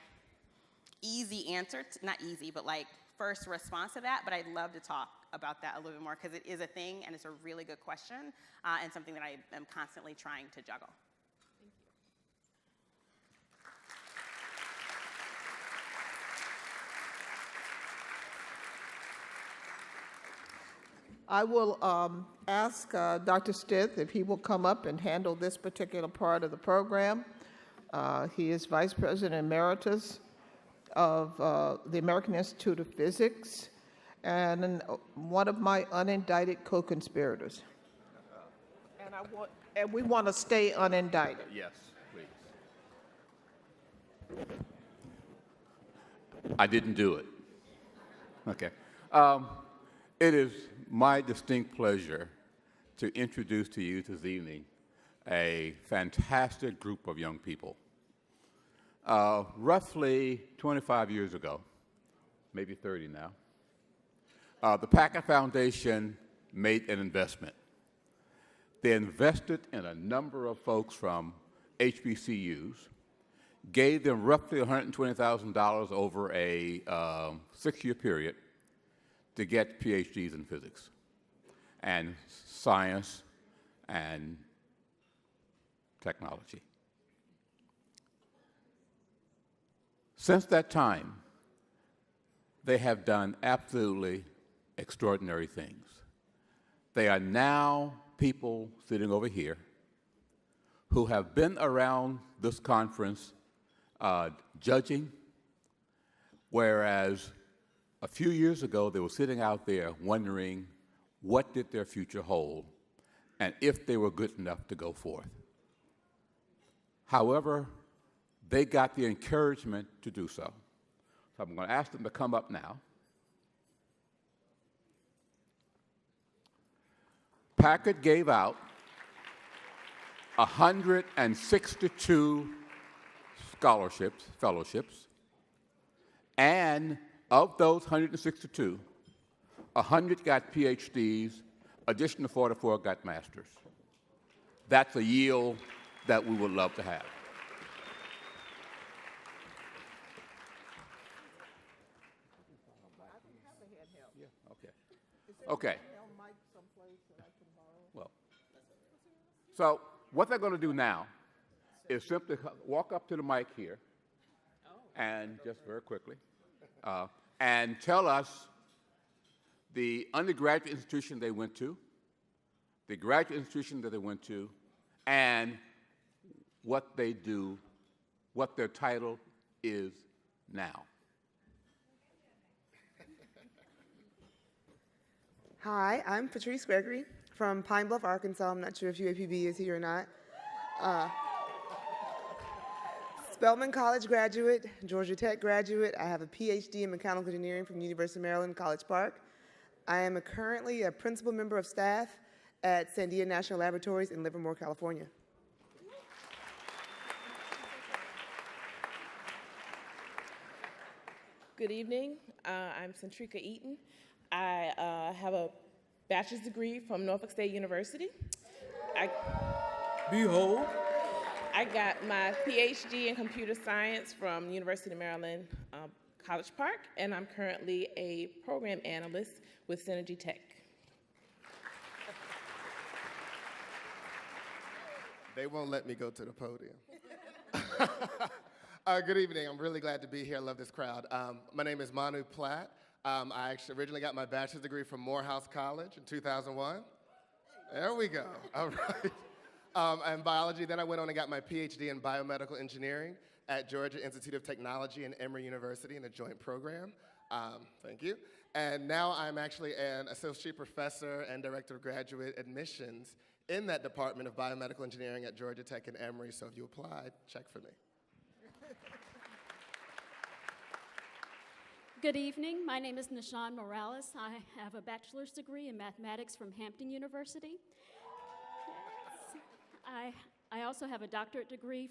Speaker 12: easy answer, not easy, but like first response to that, but I'd love to talk about that a little bit more because it is a thing and it's a really good question and something that I am constantly trying to juggle.
Speaker 16: Thank you.
Speaker 1: I will ask Dr. Stith if he will come up and handle this particular part of the program. He is Vice President Emeritus of the American Institute of Physics and one of my unindicted co-conspirators. And we want to stay unindicted.
Speaker 17: Yes, please. I didn't do it. Okay. It is my distinct pleasure to introduce to you this evening a fantastic group of young people. Roughly 25 years ago, maybe 30 now, the Packard Foundation made an investment. They invested in a number of folks from HBCUs, gave them roughly $120,000 over a 6-year period to get PhDs in physics and science and technology. Since that time, they have done absolutely extraordinary things. They are now people sitting over here who have been around this conference judging, whereas a few years ago they were sitting out there wondering what did their future hold and if they were good enough to go forth. However, they got the encouragement to do so. So I'm going to ask them to come up now. Packard gave out 162 scholarships, fellowships, and of those 162, 100 got PhDs, additional 44 got masters. That's a yield that we would love to have. Okay. Well, so what they're going to do now is simply walk up to the mic here and just very quickly and tell us the undergraduate institution they went to, the graduate institution that they went to, and what they do, what their title is now.
Speaker 18: Hi, I'm Patrice Gregory from Pine Bluff, Arkansas. I'm not sure if UAPB is here or not. Spelman College graduate, Georgia Tech graduate. I have a PhD in mechanical engineering from the University of Maryland, College Park. I am currently a principal member of staff at Sandia National Laboratories in Livermore, California.
Speaker 19: Good evening. I'm Centrica Eaton. I have a bachelor's degree from Norfolk State University. Behold. I got my PhD in computer science from the University of Maryland, College Park, and I'm currently a program analyst with Synergy Tech.
Speaker 20: They won't let me go to the podium. Good evening. I'm really glad to be here. I love this crowd. My name is Manu Platt. I actually originally got my bachelor's degree from Morehouse College in 2001. There we go. All right. And biology. Then I went on and got my PhD in biomedical engineering at Georgia Institute of Technology and Emory University in a joint program. Thank you. And now I'm actually an associate professor and director of graduate admissions in that department of biomedical engineering at Georgia Tech and Emory. So if you applied, check for me.
Speaker 21: Good evening. My name is Nishan Morales. I have a bachelor's degree in mathematics from Hampton University. Yes. I also have a doctorate degree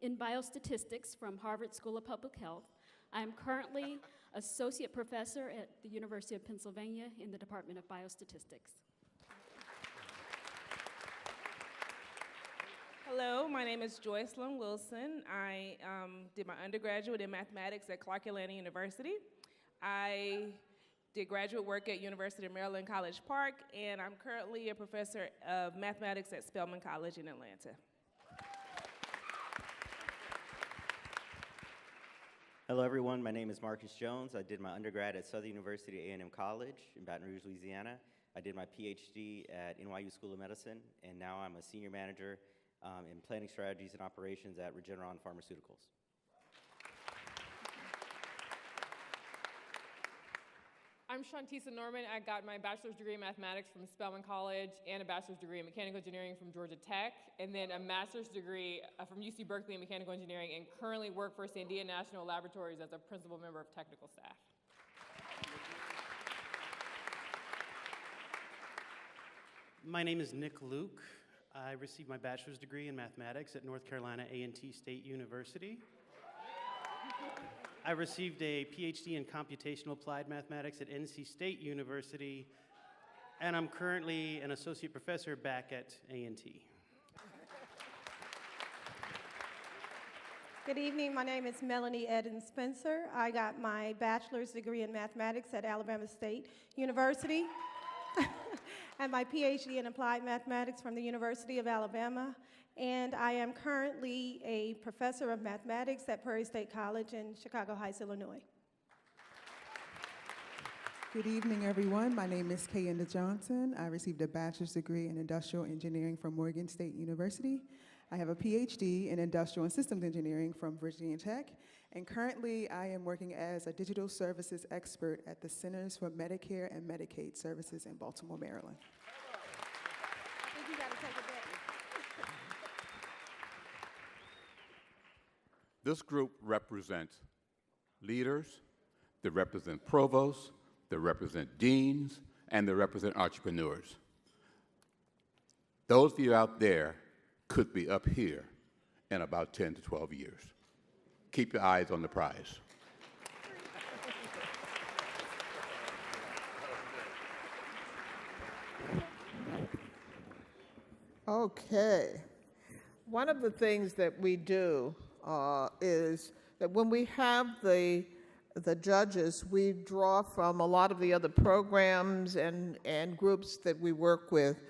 Speaker 21: in biostatistics from Harvard School of Public Health. I am currently associate professor at the University of Pennsylvania in the Department of Biostatistics.
Speaker 19: Hello, my name is Joycelyn Wilson. I did my undergraduate in mathematics at Clark Atlanta University. I did graduate work at University of Maryland, College Park, and I'm currently a professor of mathematics at Spelman College in Atlanta.
Speaker 22: Hello, everyone. My name is Marcus Jones. I did my undergrad at Southern University A&M College in Baton Rouge, Louisiana. I did my PhD at NYU School of Medicine, and now I'm a senior manager in planning strategies and operations at Regeneron Pharmaceuticals.
Speaker 23: I'm Shantisa Norman. I got my bachelor's degree in mathematics from Spelman College and a bachelor's degree in mechanical engineering from Georgia Tech, and then a master's degree from UC Berkeley in mechanical engineering, and currently work for Sandia National Laboratories as a principal member of technical staff.
Speaker 24: My name is Nick Luke. I received my bachelor's degree in mathematics at North Carolina A&T State University. I received a PhD in computational applied mathematics at NC State University, and I'm currently an associate professor back at A&T.
Speaker 5: Good evening. My name is Melanie Eden Spencer. I got my bachelor's degree in mathematics at Alabama State University and my PhD in applied mathematics from the University of Alabama. and I am currently a professor of mathematics at Prairie State College in Chicago Heights, Illinois.
Speaker 3: Good evening, everyone. My name is Kayenda Johnson. I received a bachelor's degree in industrial engineering from Morgan State University. I have a PhD in industrial and systems engineering from Virginia Tech, and currently I am working as a digital services expert at the Centers for Medicare and Medicaid Services in Baltimore, Maryland.
Speaker 5: I think you gotta take it back.
Speaker 17: This group represents leaders, they represent provosts, they represent deans, and they represent entrepreneurs. Those of you out there could be up here in about 10 to 12 years. Keep your eyes on the prize.
Speaker 1: Okay. One of the things that we do is that when we have the judges, we draw from a lot of the other programs and groups that we work with.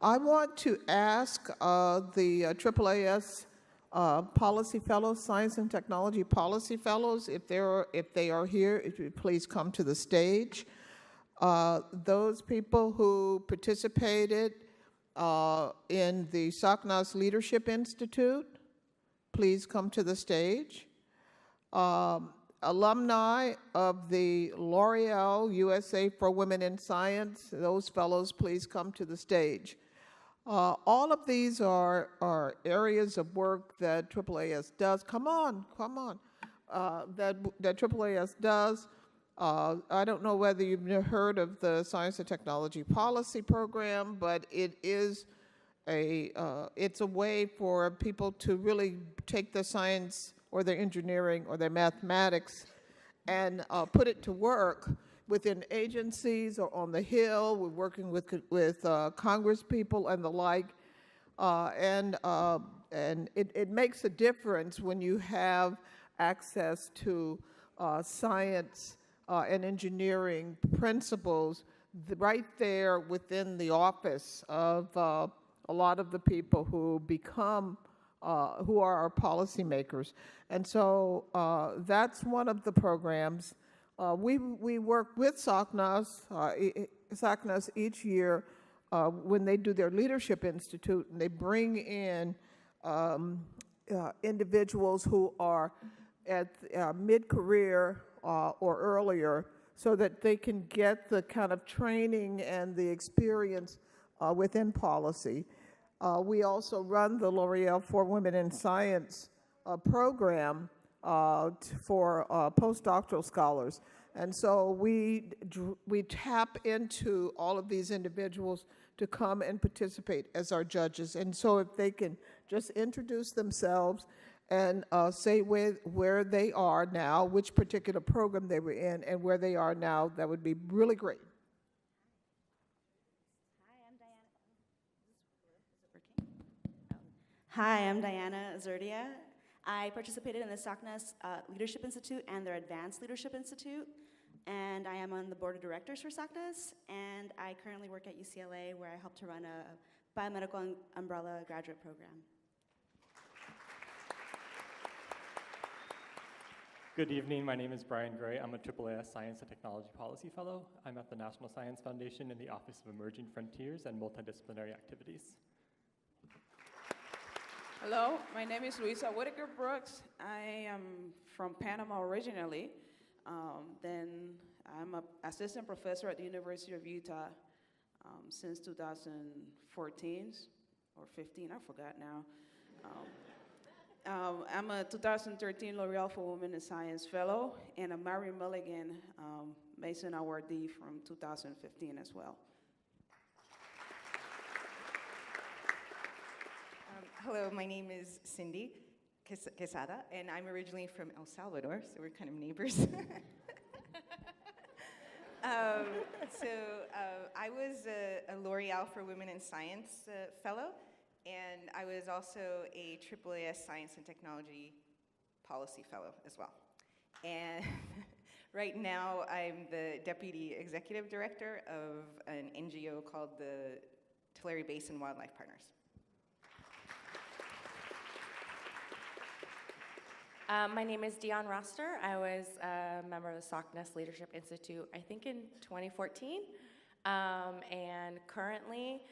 Speaker 1: I want to ask the AAAS Policy Fellows, Science and Technology Policy Fellows, if they are here, if you please come to the stage. Those people who participated in the SACNAS Leadership Institute, please come to the stage. Alumni of the L'Oreal USA for Women in Science, those fellows, please come to the stage. All of these are areas of work that AAAS does. Come on. That AAAS does. I don't know whether you've heard of the Science and Technology Policy Program, but it is it's a way for people to really take their science or their engineering or their mathematics and put it to work within agencies or on the Hill. We're working with Congress people and the like. And it makes a difference when you have access to science and engineering principles right there within the office of a lot of the people who become who are our policymakers. And so that's one of the programs. We work with SACNAS each year when they do their Leadership Institute, and they bring in individuals who are at mid-career or earlier so that they can get the kind of training and the experience within policy. We also run the L'Oreal for Women in Science program for postdoctoral scholars. And so we tap into all of these individuals to come and participate as our judges. And so if they can just introduce themselves and say where they are now, which particular program they were in, and where they are now, that would be really great.
Speaker 4: Hi, I'm Diana Azurdia. I participated in the SACNAS Leadership Institute and their Advanced Leadership Institute, and I am on the board of directors for SACNAS, and I currently work at UCLA where I help to run a biomedical umbrella graduate program.
Speaker 6: Good evening, my name is Brian Gray. I'm a AAAS Science and Technology Policy Fellow. I'm at the National Science Foundation in the Office of Emerging Frontiers and Multidisciplinary Activities.
Speaker 7: Hello, my name is Luisa Whitaker Brooks. I am from Panama originally. Then I'm an assistant professor at the University of Utah since 2014 or 15, I forgot now. I'm a 2013 L'Oreal for Women in Science Fellow and a Mary Mulligan Mason awardee from 2015 as well.
Speaker 25: Hello, my name is Cindy Quesada, and I'm originally from El Salvador, so we're kind of neighbors. I was a L'Oreal for Women in Science fellow, and I was also a AAAS Science and Technology Policy Fellow as well. And right now, I'm the Deputy Executive Director of an NGO called the Tulare Basin Wildlife Partners.
Speaker 2: My name is Dion Roster. I was a member of the SOCNES Leadership Institute, I think in 2014. And currently,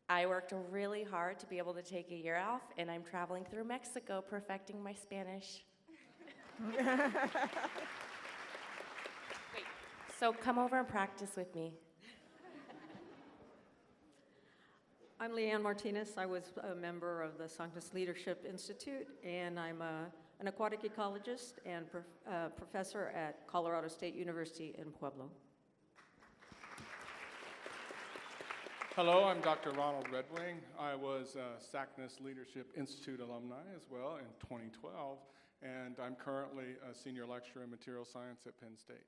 Speaker 2: I worked really hard to be able to take a year off, and I'm traveling through Mexico perfecting my Spanish. So come over and practice with me.
Speaker 8: I'm Leanne Martinez. I was a member of the SOCNES Leadership Institute, and I'm an aquatic ecologist and professor at Colorado State University in Pueblo.
Speaker 9: Hello, I'm Dr. Ronald Redwing. I was a SACNES Leadership Institute alumni as well in 2012, and I'm currently a senior lecturer in material science at Penn State.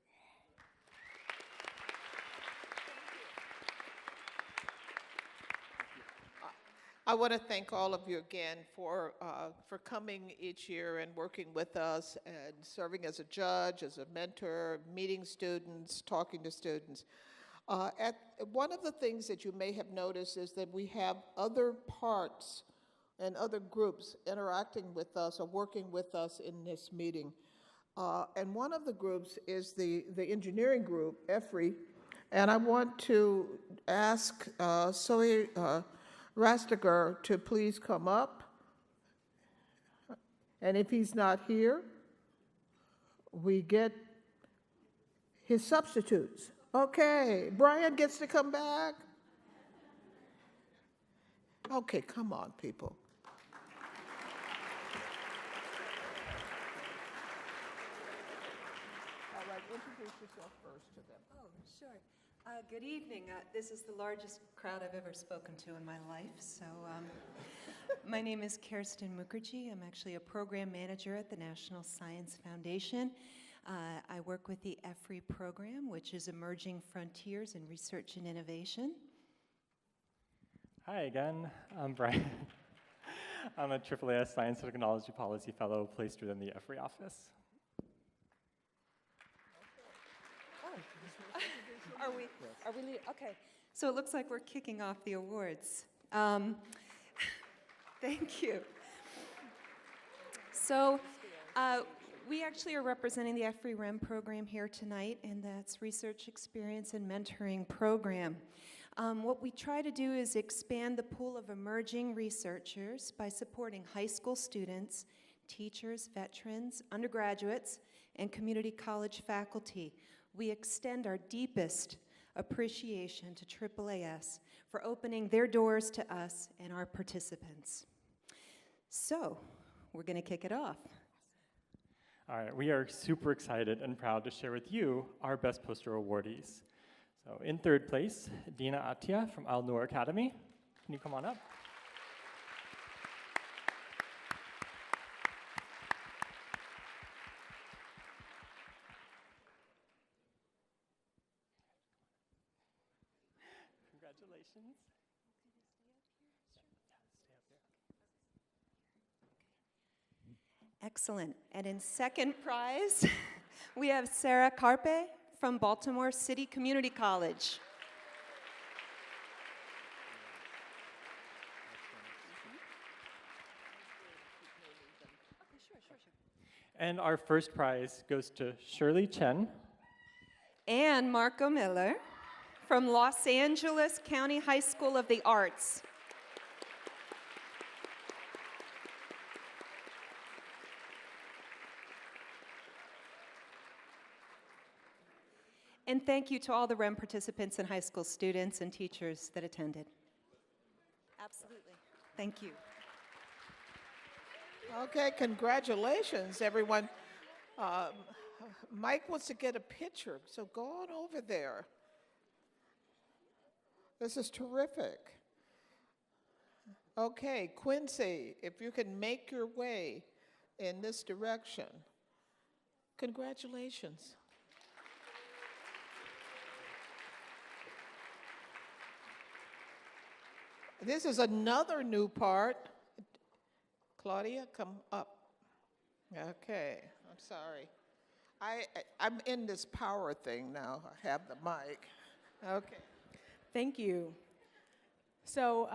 Speaker 1: I want to thank all of you again for coming each year and working with us and serving as a judge, as a mentor, meeting students, talking to students. One of the things that you may have noticed is that we have other parts and other groups interacting with us or working with us in this meeting. And one of the groups is the engineering group, EFRI, and I want to ask Zoe Rastiger to please come up. And if he's not here, we get his substitutes. Okay, Brian gets to come back. Okay, come on, people. All right, introduce yourself first to them.
Speaker 10: Oh, sure. Good evening. This is the largest crowd I've ever spoken to in my life. So my name is Kirsten Mukherjee. I'm actually a program manager at the National Science Foundation. I work with the EFRI program, which is Emerging Frontiers in Research and Innovation.
Speaker 6: Hi again, I'm Brian. I'm a AAAS Science and Technology Policy Fellow placed within the EFRI office.
Speaker 10: Are we? Okay. So it looks like we're kicking off the awards. Thank you. So we actually are representing the EFRI REM program here tonight, and that's Research Experience and Mentoring Program. What we try to do is expand the pool of emerging researchers by supporting high school students, teachers, veterans, undergraduates, and community college faculty. We extend our deepest appreciation to AAAS for opening their doors to us and our participants. So, we're going to kick it off.
Speaker 6: All right, we are super excited and proud to share with you our Best Poster awardees. So in third place, Dina Atia from Al Noor Academy. Can you come on up? Congratulations.
Speaker 10: Excellent. And in second prize, we have Sarah Carpe from Baltimore City Community College.
Speaker 6: And our first prize goes to Shirley Chen.
Speaker 10: And Marco Miller from Los Angeles County High School of the Arts. And thank you to all the REM participants and high school students and teachers that attended. Absolutely. Thank you.
Speaker 1: Okay, congratulations, everyone. Mike wants to get a picture, so go on over there. This is terrific. Okay, Quincy, if you can make your way in this direction. Congratulations. This is another new part. Claudia, come up. Okay, I'm sorry. I'm in this power thing now. I have the mic. Okay.
Speaker 11: Thank you. So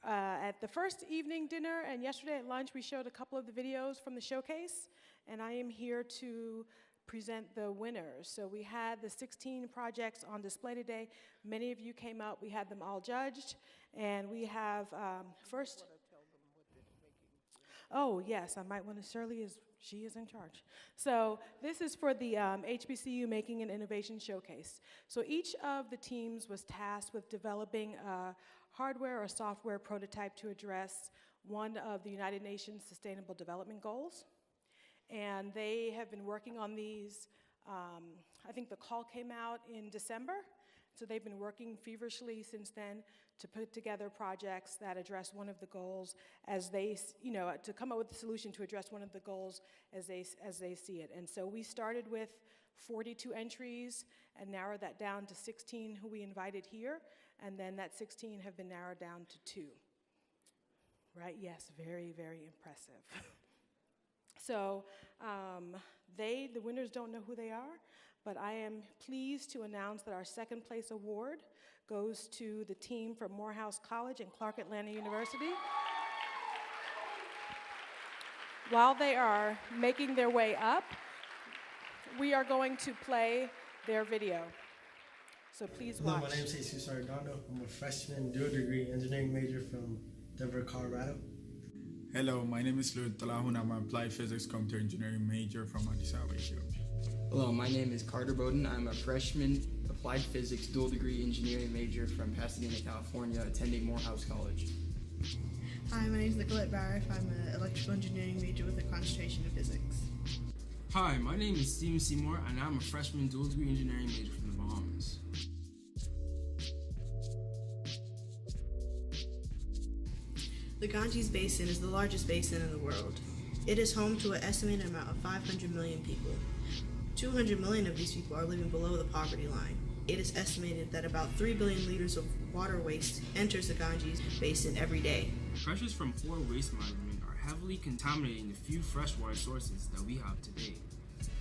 Speaker 11: At the first evening dinner and yesterday at lunch, we showed a couple of the videos from the showcase, and I am here to present the winners. So we had the 16 projects on display today. Many of you came out. We had them all judged, and we have first. Oh yes, I might want to. Shirley she is in charge. So this is for the HBCU Making an Innovation Showcase. So each of the teams was tasked with developing a hardware or software prototype to address one of the United Nations Sustainable Development Goals. And they have been working on these. I think the call came out in December. So they've been working feverishly since then to put together projects that address one of the goals as they, to come up with a solution to address one of the goals as they see it. And so we started with 42 entries and narrowed that down to 16 who we invited here. And then that 16 have been narrowed down to 2. Right? Yes, very, very impressive. So the winners don't know who they are, but I am pleased to announce that our second place award goes to the team from Morehouse College and Clark Atlanta University. While they are making their way up, we are going to play their video. So please watch.
Speaker 12: Hello, my name is Jesus Arredondo. I'm a freshman dual degree engineering major from Denver, Colorado.
Speaker 13: Hello, my name is Luis Talahun. I'm an applied physics computer engineering major from Addis Ababa, Ethiopia.
Speaker 14: Hello, my name is Carter Bowden. I'm a freshman applied physics dual degree engineering major from Pasadena, California, attending Morehouse College.
Speaker 15: Hi, my name is Nicolette Barriff. I'm an electrical engineering major with a concentration in physics.
Speaker 26: Hi, my name is Steven Seymour, and I'm a freshman dual degree engineering major from the Bahamas.
Speaker 15: The Ganges Basin is the largest basin in the world. It is home to an estimated amount of 500 million people. 200 million of these people are living below the poverty line. It is estimated that about 3 billion liters of water waste enters the Ganges Basin every day.
Speaker 26: Pressures from poor waste management are heavily contaminating the few freshwater sources that we have today.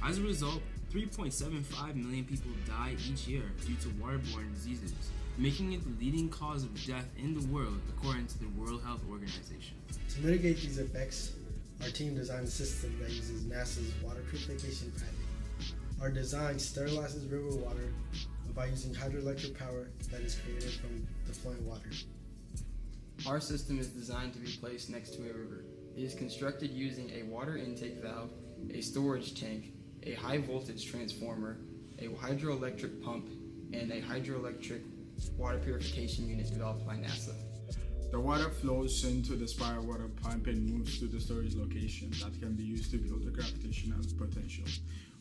Speaker 26: As a result, 3.75 million people die each year due to waterborne diseases, making it the leading cause of death in the world according to the World Health Organization.
Speaker 12: To mitigate these effects, our team designed a system that uses NASA's water purification patent. Our design sterilizes river water by using hydroelectric power that is created from the flowing water.
Speaker 14: Our system is designed to be placed next to a river. It is constructed using a water intake valve, a storage tank, a high voltage transformer, a hydroelectric pump, and a hydroelectric water purification unit developed by NASA.
Speaker 13: The water flows into the spiral water pipe and moves to the storage location that can be used to build the gravitational potential.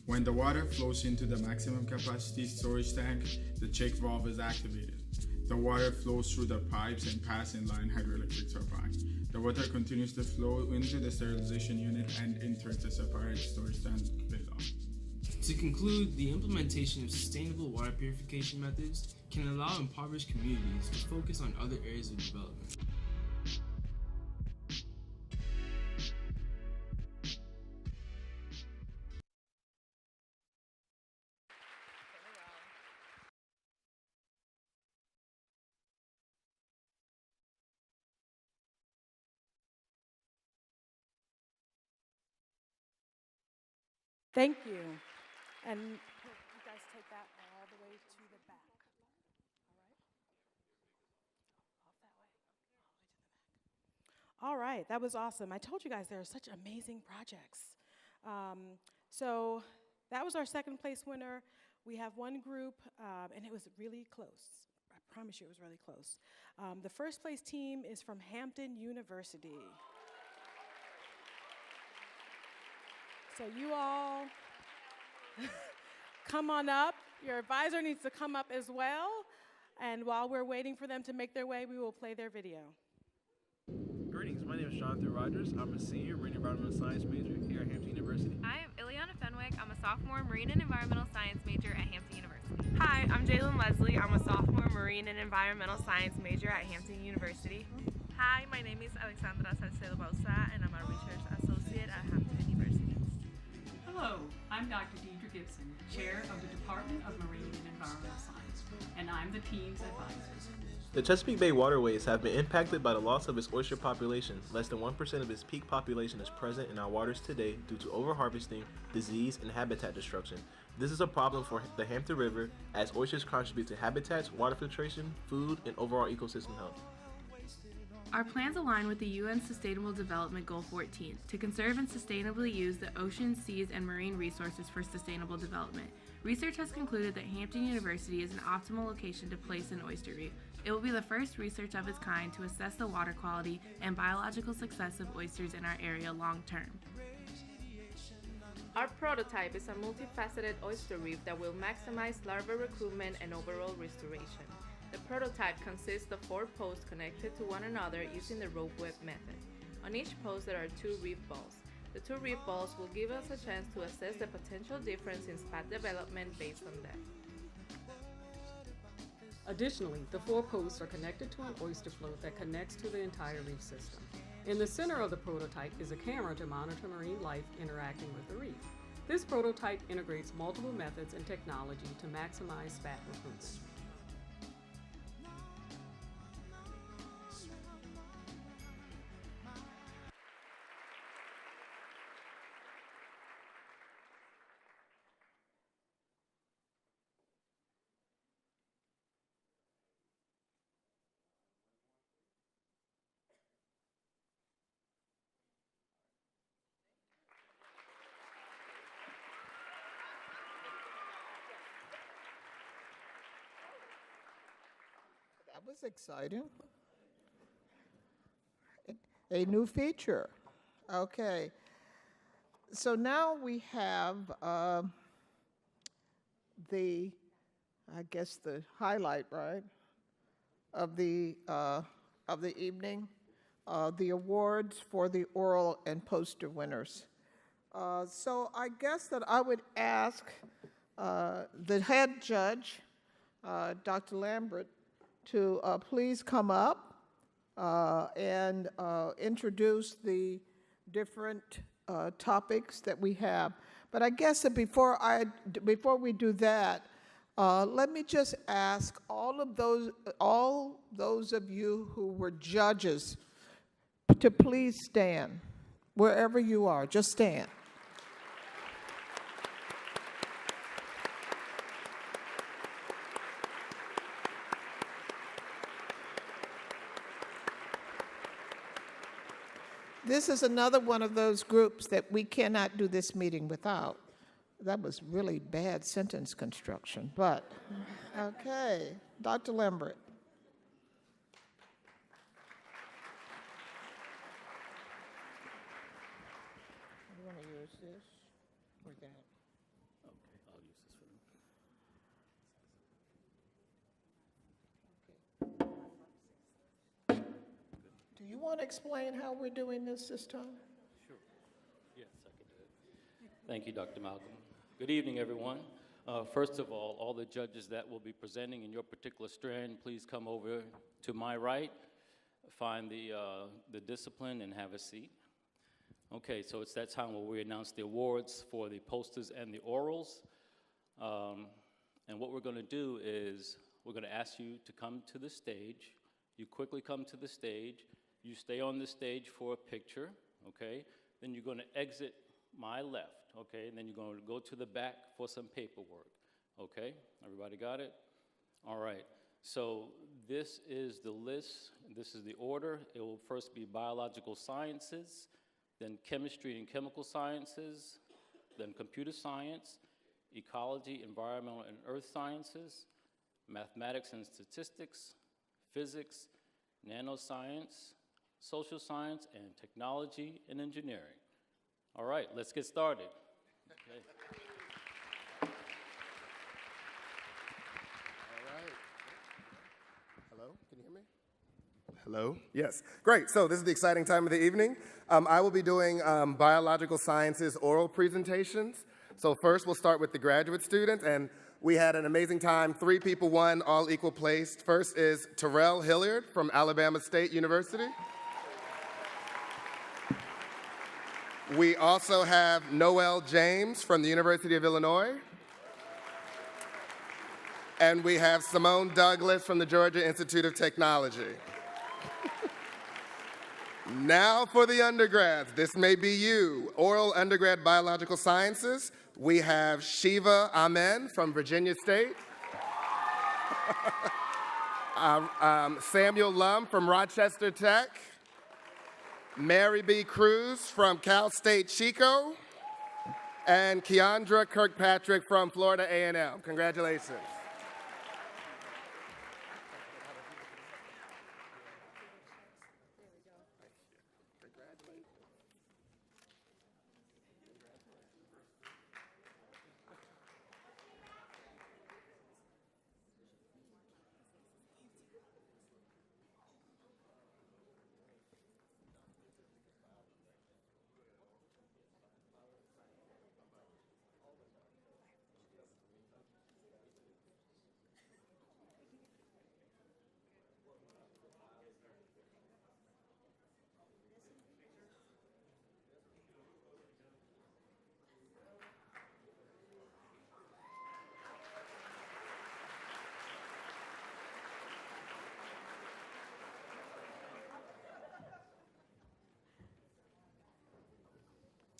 Speaker 13: When the water flows into the maximum capacity storage tank, the check valve is activated. The water flows through the pipes and passes inline hydroelectric turbine. The water continues to flow into the sterilization unit and enters the separated storage tank below.
Speaker 26: To conclude, the implementation of sustainable water purification methods can allow impoverished communities to focus on other areas of development.
Speaker 11: Thank you. And you guys take that all the way to the back. All right, that was awesome. I told you guys there are such amazing projects. So that was our second place winner. We have one group, and it was really close. I promise you it was really close. The first place team is from Hampton University. So you all come on up. Your advisor needs to come up as well. And while we're waiting for them to make their way, we will play their video.
Speaker 27: Greetings, my name is Jonathan Rogers. I'm a senior marine environmental science major here at Hampton University.
Speaker 28: I am Ileana Fenwick. I'm a sophomore marine and environmental science major at Hampton University. Hi, I'm Jalen Leslie. I'm a sophomore marine and environmental science major at Hampton University.
Speaker 29: Hi, my name is Alexandra Salcedo Bausa, and I'm a research associate at Hampton University.
Speaker 30: Hello, I'm Dr. Deidre
Speaker 3: Gibson, Chair of the Department of Marine and Environmental Science, and I'm the team's advisor.
Speaker 16: The Chesapeake Bay waterways have been impacted by the loss of its oyster population. Less than 1% of its peak population is present in our waters today due to overharvesting, disease, and habitat destruction. This is a problem for the Hampton River as oysters contribute to habitats, water filtration, food, and overall ecosystem health.
Speaker 28: Our plans align with the UN Sustainable Development Goal 14 to conserve and sustainably use the oceans, seas, and marine resources for sustainable development. Research has concluded that Hampton University is an optimal location to place an oyster reef. It will be the first research of its kind to assess the water quality and biological success of oysters in our area long term.
Speaker 29: Our prototype is a multifaceted oyster reef that will maximize larval recruitment and overall restoration. The prototype consists of 4 posts connected to one another using the rope web method. On each post there are 2 reef balls. The 2 reef balls will give us a chance to assess the potential difference in spat development based on depth.
Speaker 18: Additionally, the 4 posts are connected to an oyster float that connects to the entire reef system. In the center of the prototype is a camera to monitor marine life interacting with the reef. This prototype integrates multiple methods and technology to maximize spat recruitment.
Speaker 1: That was exciting. A new feature. Okay. So now we have the highlight, right, of the evening, the awards for the oral and poster winners. So I guess that I would ask the head judge, Dr. Lambert, to please come up and introduce the different topics that we have. But I guess that before we do that, let me just ask all those of you who were judges to please stand wherever you are. Just stand. This is another one of those groups that we cannot do this meeting without. That was really bad sentence construction, but okay. Dr. Lambert. You want to use this or that?
Speaker 19: Okay, I'll use this for them.
Speaker 1: Do you want to explain how we're doing this time?
Speaker 19: Sure. Yes, I can do it. Thank you, Dr. Malcolm. Good evening, everyone. First of all the judges that will be presenting in your particular strand, please come over to my right, find the discipline, and have a seat. Okay, so it's that time where we announce the awards for the posters and the orals. And what we're going to do is we're going to ask you to come to the stage. You quickly come to the stage. You stay on the stage for a picture, okay? Then you're going to exit my left, okay? And then you're going to go to the back for some paperwork, okay? Everybody got it? All right. So this is the list. This is the order. It will first be biological sciences, then chemistry and chemical sciences, then computer science, ecology, environmental and earth sciences, mathematics and statistics, physics, nanoscience, social science, and technology and engineering. All right, let's get started. Okay.
Speaker 20: All right. Hello, can you hear me? Hello? Yes. Great. So this is the exciting time of the evening. I will be doing biological sciences oral presentations. So first we'll start with the graduate students, and we had an amazing time. 3 people won, all equal placed. First is Terrell Hilliard from Alabama State University. We also have Noel James from the University of Illinois. And we have Simone Douglas from the Georgia Institute of Technology. Now for the undergrads. This may be you. Oral undergrad biological sciences. We have Shiva Amen from Virginia State. Samuel Lum from Rochester Tech. Mary B. Cruz from Cal State Chico. And Keandra Kirkpatrick from Florida A&M. Congratulations.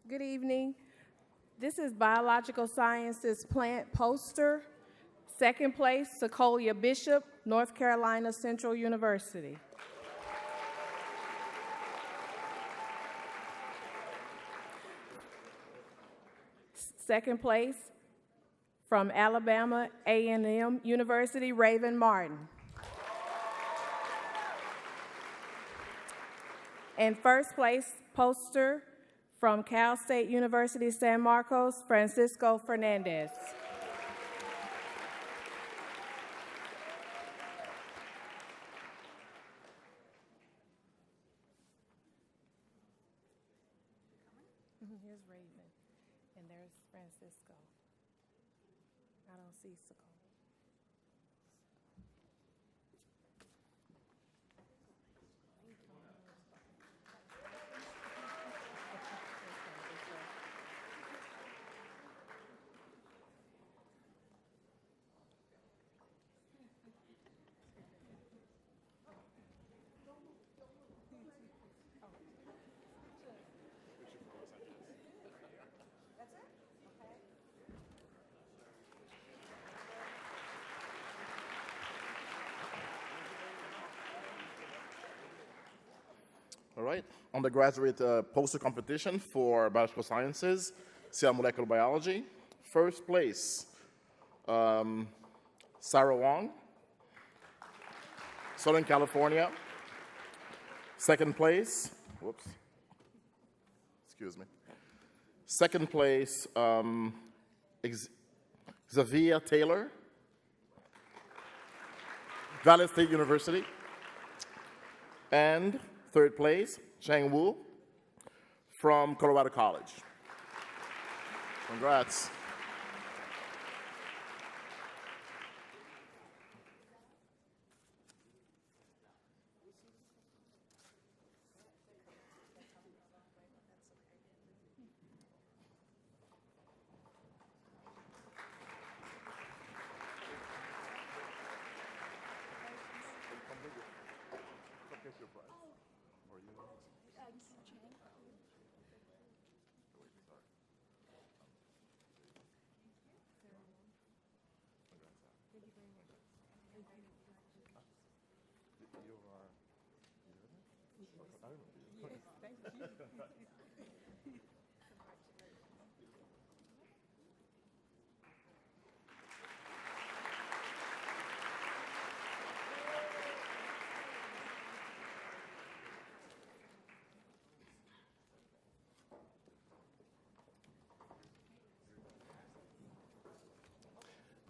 Speaker 4: Good evening. This is Biological Sciences Plant Poster. Second place, Sequoia Bishop, North Carolina Central University. Second place, from Alabama A&M University, Raven Martin. And first place poster from Cal State University, San Marcos, Francisco Fernandez. Here's Raven, and there's Francisco. I don't see Sequoia.
Speaker 5: All right, undergraduate poster competition for biological sciences, cell molecular biology. First place, Sarah Wong, Southern California. Second place, whoops, excuse me. Second place, Xavier Taylor, Valley State University. And third place, Chang Wu from Colorado College. Congrats.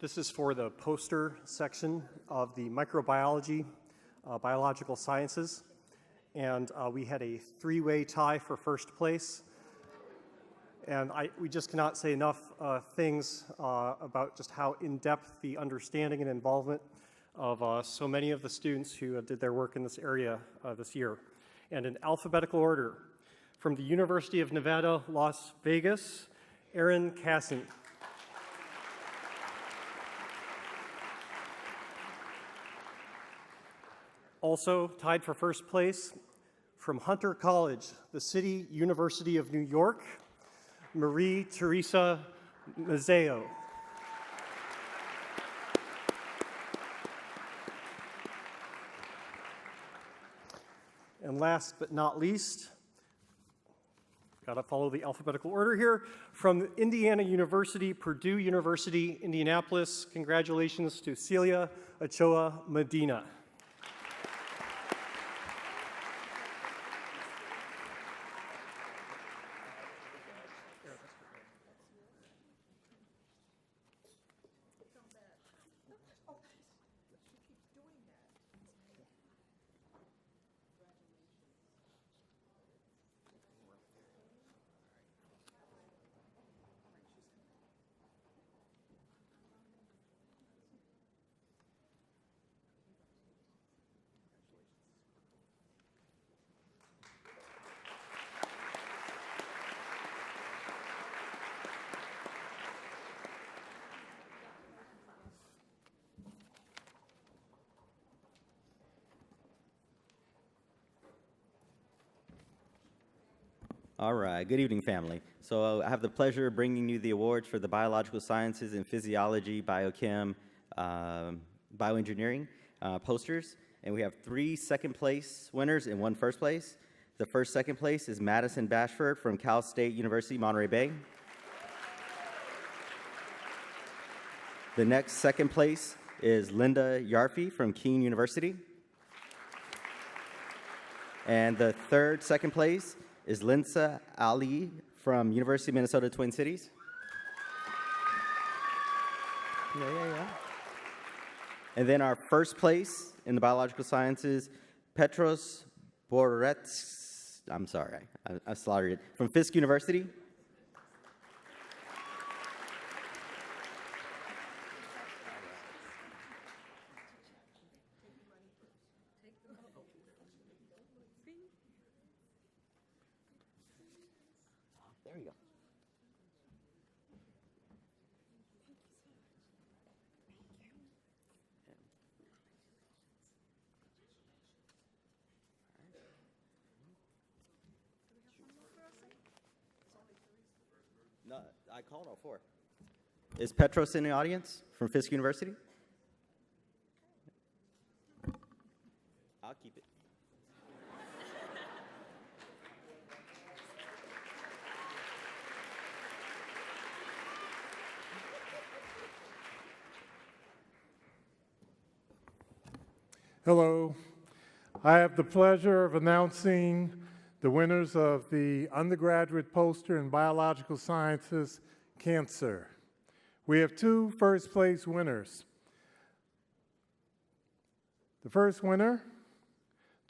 Speaker 7: This is for the poster section of the microbiology, biological sciences. And we had a three-way tie for first place. And we just cannot say enough things about just how in-depth the understanding and involvement of so many of the students who did their work in this area this year. And in alphabetical order, From the University of Nevada, Las Vegas, ERN Casson. Also tied for first place, from Hunter College, the City University of New York, Marie Teresa Mazzeo. And last but not least, got to follow the alphabetical order here, from Indiana University, Purdue University, Indianapolis, congratulations to Celia Ochoa Medina.
Speaker 2: All right, good evening, family. So I have the pleasure of bringing you the awards for the biological sciences and physiology, biochem, bioengineering posters. And we have 3 second place winners and 1 first place. The second place is Madison Bashford from Cal State University, Monterey Bay. The next second place is Linda Yarfi from Keene University. And the second place is Linsa Ali from University of Minnesota Twin Cities. Yeah. And then our first place in the biological sciences, Petros Borets, I'm sorry, I slaughtered it, from Fisk University. There you go. No, I called all 4. Is Petros in the audience from Fisk University? I'll keep it.
Speaker 8: Hello. I have the pleasure of announcing the winners of the undergraduate poster in biological sciences, cancer. We have 2 first place winners. The first winner,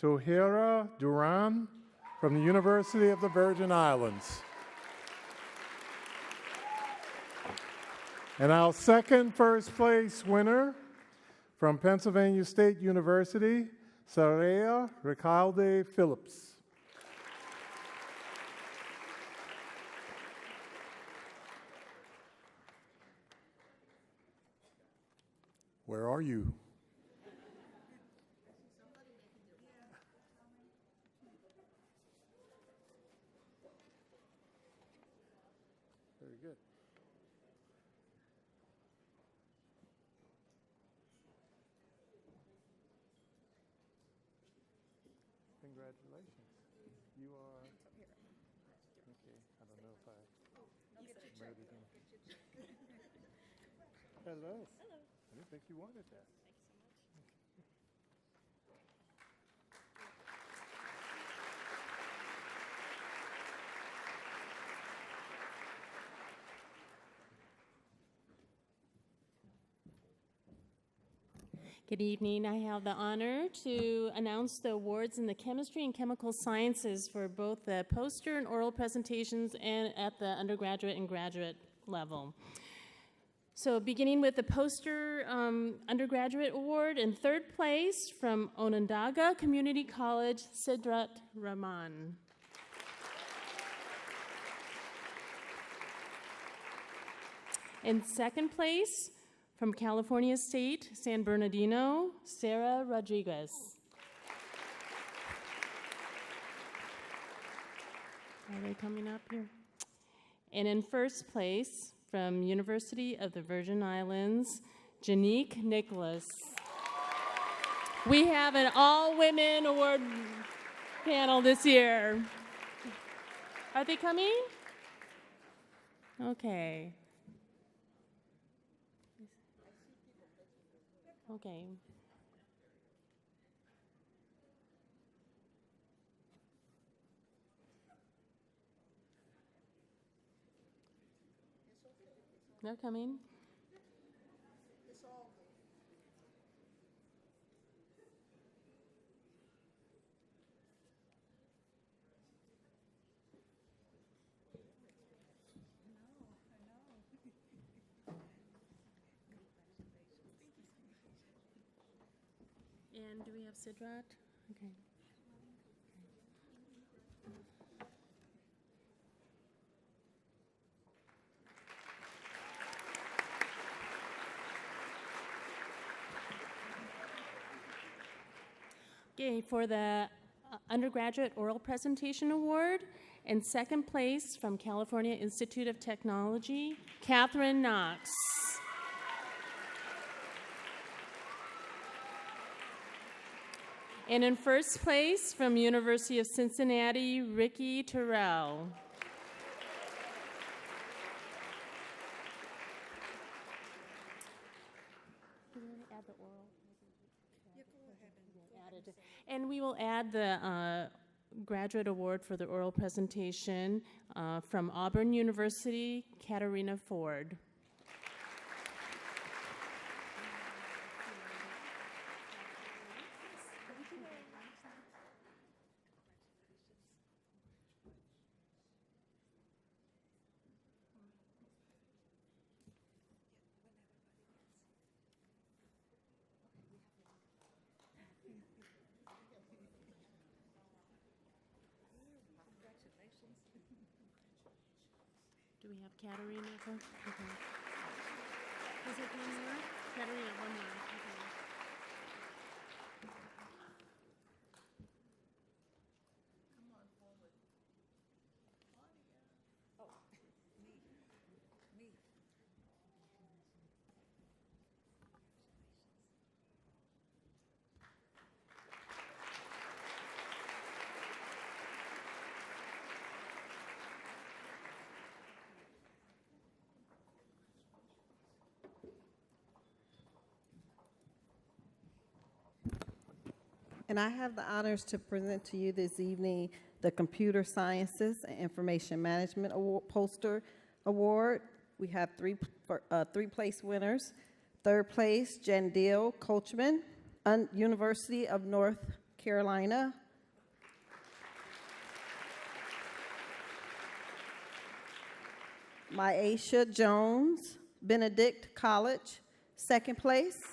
Speaker 8: Tohira Duran from the University of the Virgin Islands. And our second first place winner, from Pennsylvania State University, Saraya Recalde Phillips. Where are you? Very good. Congratulations. You are, okay, I don't know if I murdered him. Hello. I didn't think you wanted that.
Speaker 9: Good evening. I have the honor to announce the awards in the chemistry and chemical sciences for both the poster and oral presentations and at the undergraduate and graduate level. So beginning with the poster undergraduate award, in 3rd place from Onondaga Community College, Sidrat Rahman. In second place, from California State, San Bernardino, Sarah Rodriguez. Are they coming up here? And in first place, from University of the Virgin Islands, Janique Nicholas. We have an all-women award panel this year. Are they coming? Okay. Okay. They're coming. And do we have Sidrat? Okay. Okay, for the Undergraduate Oral Presentation Award, in second place from California Institute of Technology, Catherine Knox. And in first place from University of Cincinnati, Ricky Terrell. Add the oral. And we will add the graduate award for the oral presentation from Auburn University, Katarina Ford. Do we have Katarina? Okay. Is it one more? Katarina, one more. Okay.
Speaker 6: And I have the honors to present to you this evening the Computer Sciences and Information Management Poster Award. We have three place winners. Third place, Jandil Coachman, University of North Carolina. Maisha Jones, Benedict College, second place.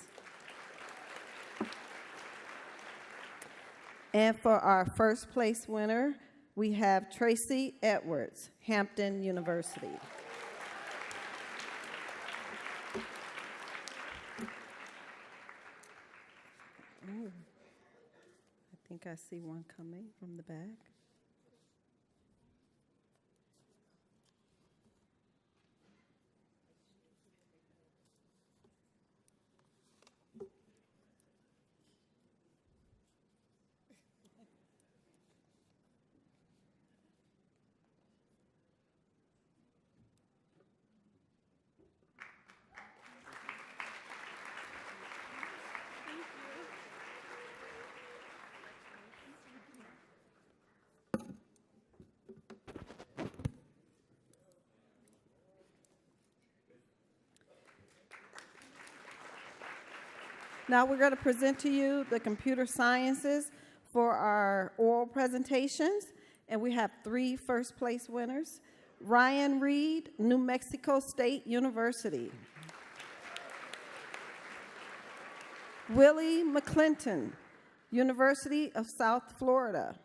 Speaker 6: And for our first place winner, we have Tracy Edwards, Hampton University. Ooh. I think I see one coming from the back. Now we're going to present to you the computer sciences for our oral presentations, and we have three first place winners. Ryan Reed, New Mexico State University. Willie McClinton, University of South Florida.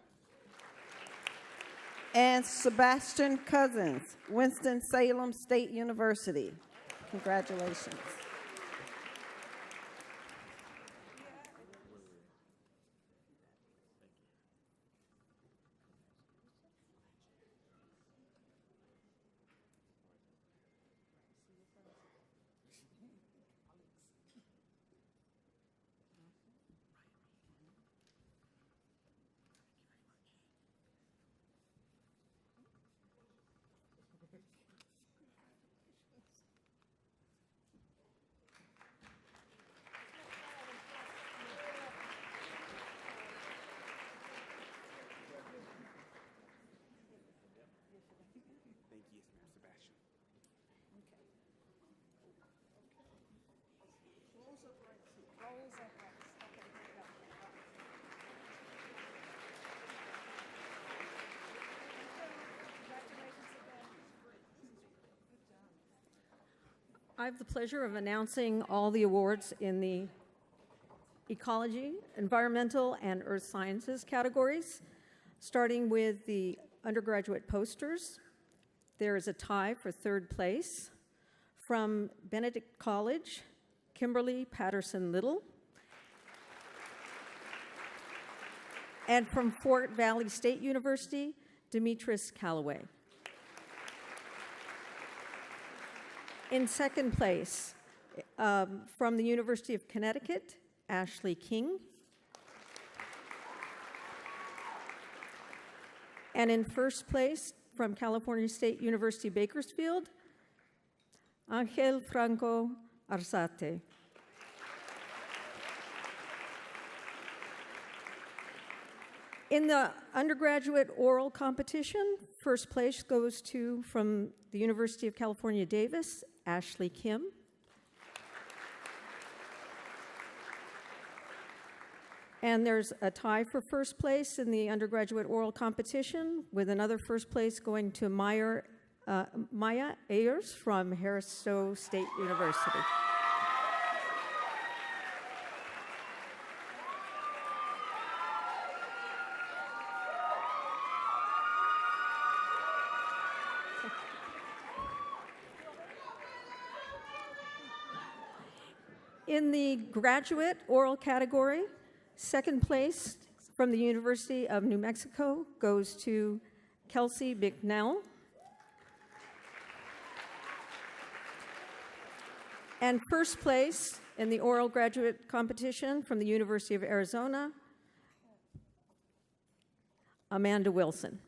Speaker 6: And Sebastian Cousins, Winston-Salem State University. Congratulations.
Speaker 10: I have the pleasure of announcing all the awards in the ecology, environmental, and earth sciences categories. Starting with the undergraduate posters, there is a tie for third place. From Benedict College, Kimberly Patterson Little. And from Fort Valley State University, Demetris Callaway. In second place, from the University of Connecticut, Ashley King. And in first place, from California State University, Bakersfield, Angel Franco Arzate. In the undergraduate oral competition, first place goes to, from the University of California, Davis, Ashley Kim. And there's a tie for first place in the undergraduate oral competition, with another first place going to Maya Ayers from Harris-Stowe State University. In the graduate oral category, second place from the University of New Mexico goes to Kelsey Bicknell. And first place in the oral graduate competition from the University of Arizona, Amanda Wilson.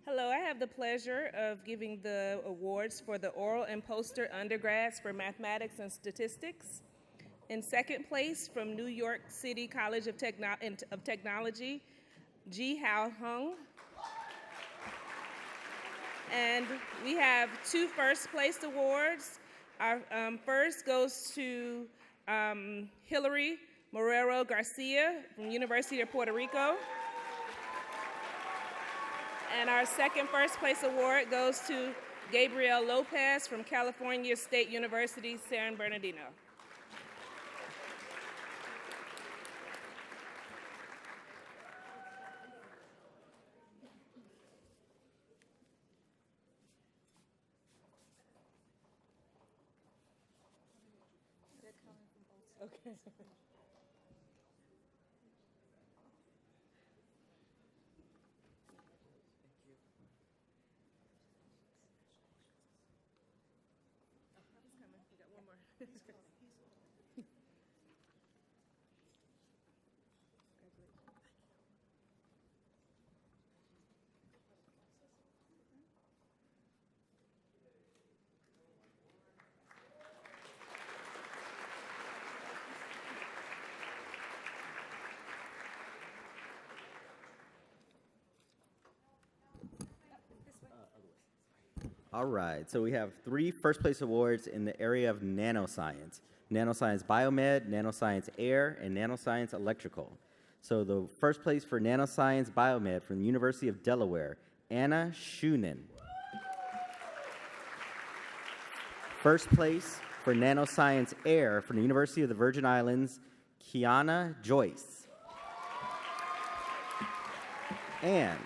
Speaker 12: Hello, I have the pleasure of giving the awards for the oral and poster undergrads for mathematics and statistics. In second place, from New York City College of Technology, Ji Hao Hung. And we have two first place awards. Our first goes to Hillary Morero Garcia from University of Puerto Rico. And our second first place award goes to Gabriel Lopez from California State University, San Bernardino. Okay.
Speaker 2: All right, so we have 3 first place awards in the area of nanoscience. Nanoscience Biomed, Nanoscience Air, and Nanoscience Electrical. So the first place for Nanoscience Biomed from the University of Delaware, Anna Schunen. First place for Nanoscience Air from the University of the Virgin Islands, Kiana Joyce. And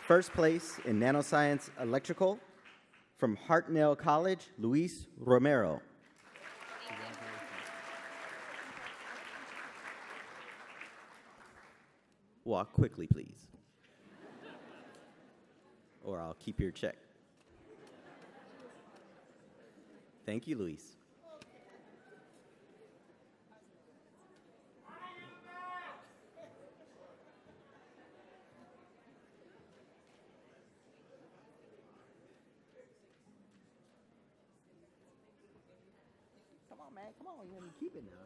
Speaker 2: first place in Nanoscience Electrical from Hartnell College, Luis Romero. Walk quickly, please. Or I'll keep your check. Thank you, Luis. Come on, man. Come on. You want to keep it now.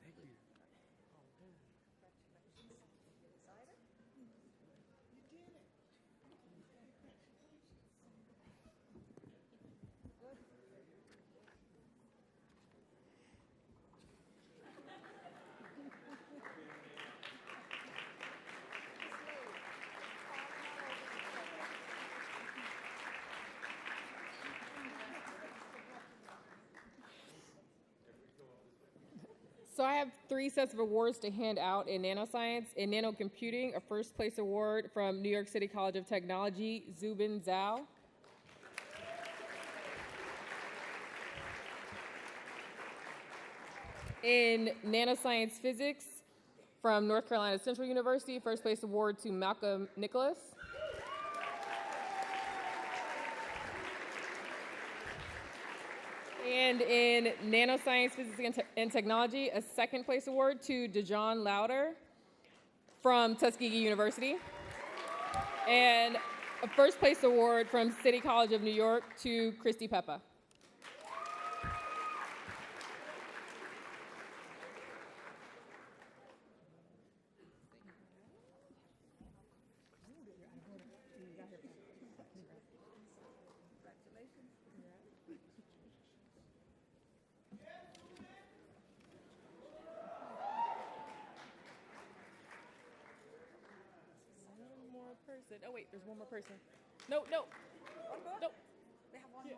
Speaker 2: Thank you.
Speaker 13: So I have 3 sets of awards to hand out in nanoscience. In nanocomputing, a first place award from New York City College of Technology, Zubin Zhao. In nanoscience physics, from North Carolina Central University, first place award to Malcolm Nicholas. And in nanoscience, physics, and technology, a second place award to DeJohn Lauder from Tuskegee University. And a first place award from City College of New York to Christy Peppa. Oh wait, there's one more person. No. No. They have one more.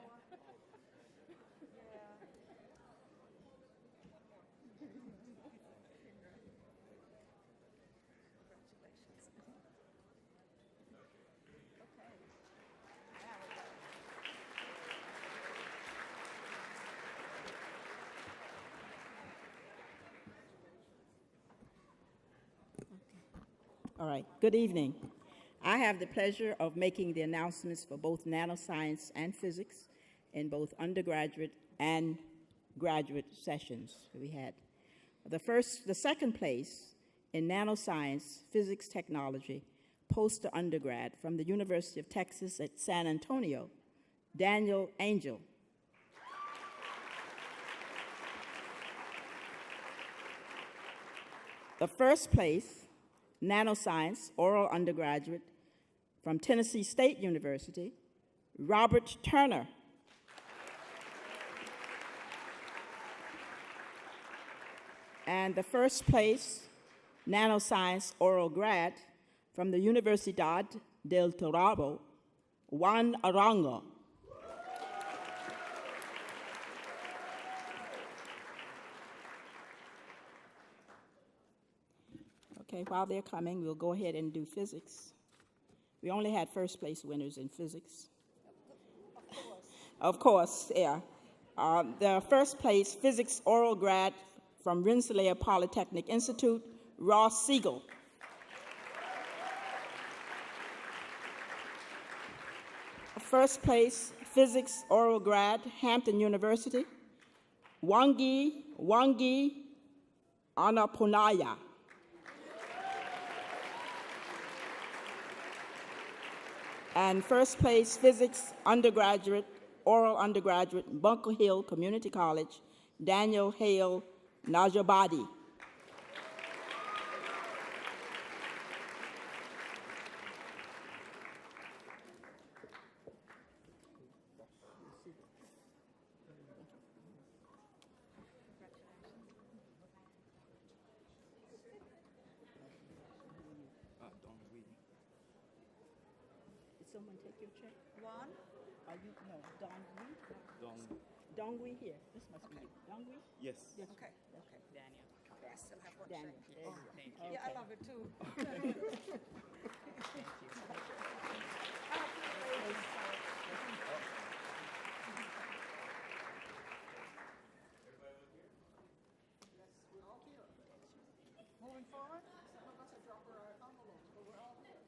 Speaker 14: All right, good evening. I have the pleasure of making the announcements for both nanoscience and physics in both undergraduate and graduate sessions that we had. The second place in nanoscience, physics technology, post undergrad from the University of Texas at San Antonio, Daniel Angel. The first place, nanoscience, oral undergraduate from Tennessee State University, Robert Turner. And the first place, nanoscience, oral grad from the Universidad del Torabo, Juan Arango. Okay, while they're coming, we'll go ahead and do physics. We only had first place winners in physics. Of course, yeah. The first place physics oral grad from Rensselaer Polytechnic Institute, Ross Siegel. First place physics oral grad, Hampton University, Wangi Anaponaya. And first place, physics undergraduate, oral undergraduate, Bunker Hill Community College, Daniel Hale Najabadi. Did someone take your check? Juan? Are you, no, Dongui? Dongui here. This must be you. Dongui?
Speaker 2: Yes.
Speaker 14: Yes.
Speaker 10: Okay.
Speaker 14: Okay.
Speaker 10: Daniel. Okay, I still have one
Speaker 14: Daniel.
Speaker 10: check.
Speaker 14: There you go.
Speaker 10: Thank you. Yeah, I love it too. Moving forward, some of us are dropping our envelopes, but we're all here.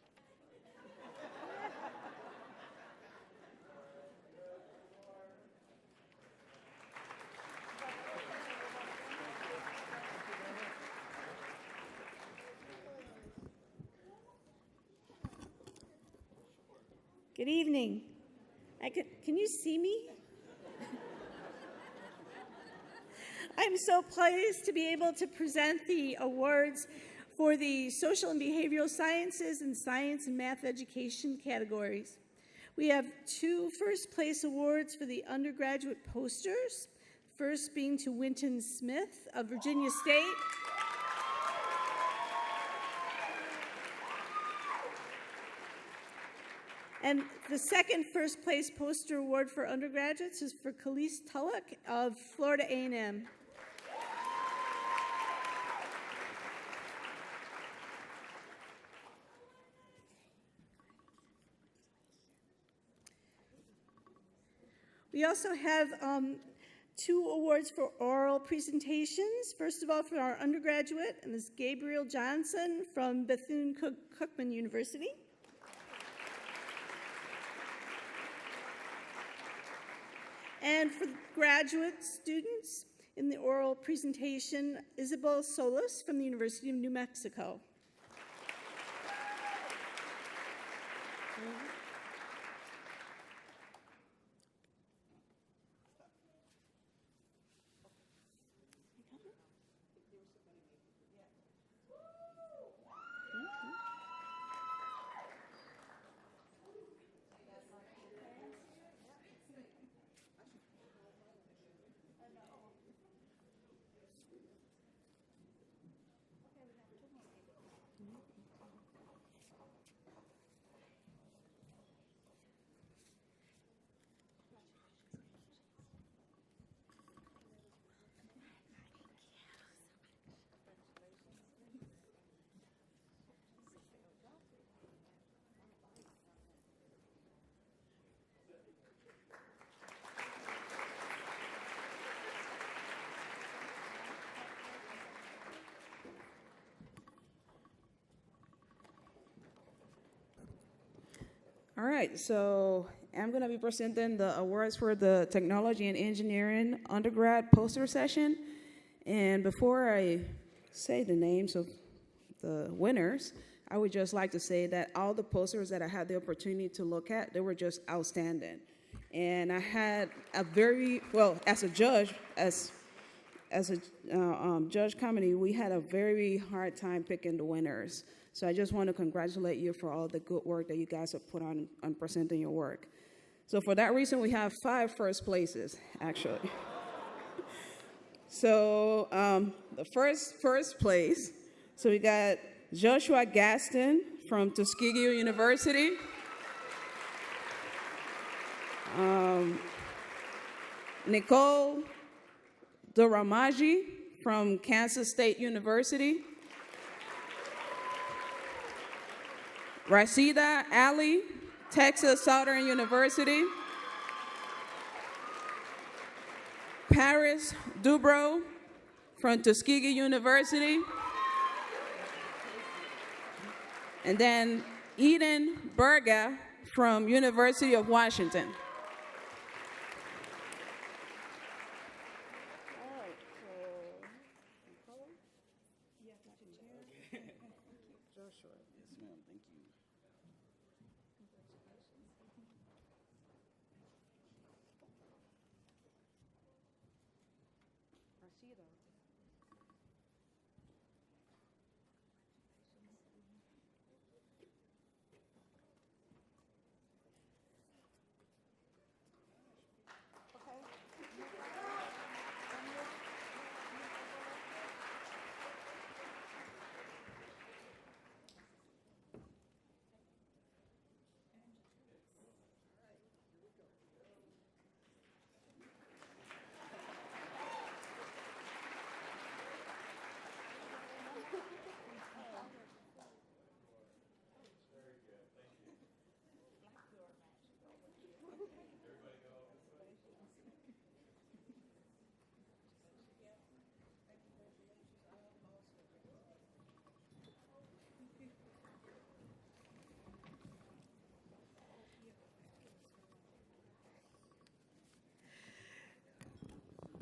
Speaker 11: Good evening. Can you see me? I'm so pleased to be able to present the awards for the Social and Behavioral Sciences and Science and Math Education categories. We have 2 first place awards for the undergraduate posters, first being to Winton Smith of Virginia State. And the second first place poster award for undergraduates is for Khalees Tulloch of Florida A&M. We also have 2 awards for oral presentations. First of all, for our undergraduate, and this is Gabriel Johnson from Bethune-Cookman University. And for graduate students in the oral presentation, Isabel Solis from the University of New Mexico.
Speaker 15: All right, so I'm going to be presenting the awards for the Technology and Engineering undergrad poster session. And before I say the names of the winners, I would just like to say that all the posters that I had the opportunity to look at, they were just outstanding. And I had a very, well, as a judge, as a judge committee, we had a very hard time picking the winners. So I just want to congratulate you for all the good work that you guys have put on presenting your work. So for that reason, we have 5 first places, actually. So the first place, so we got Joshua Gaston from Tuskegee University. Nicole Doramaji from Kansas State University. Rashida Ali, Texas Southern University. Paris Dubrow from Tuskegee University. And then Eden Berga from University of Washington.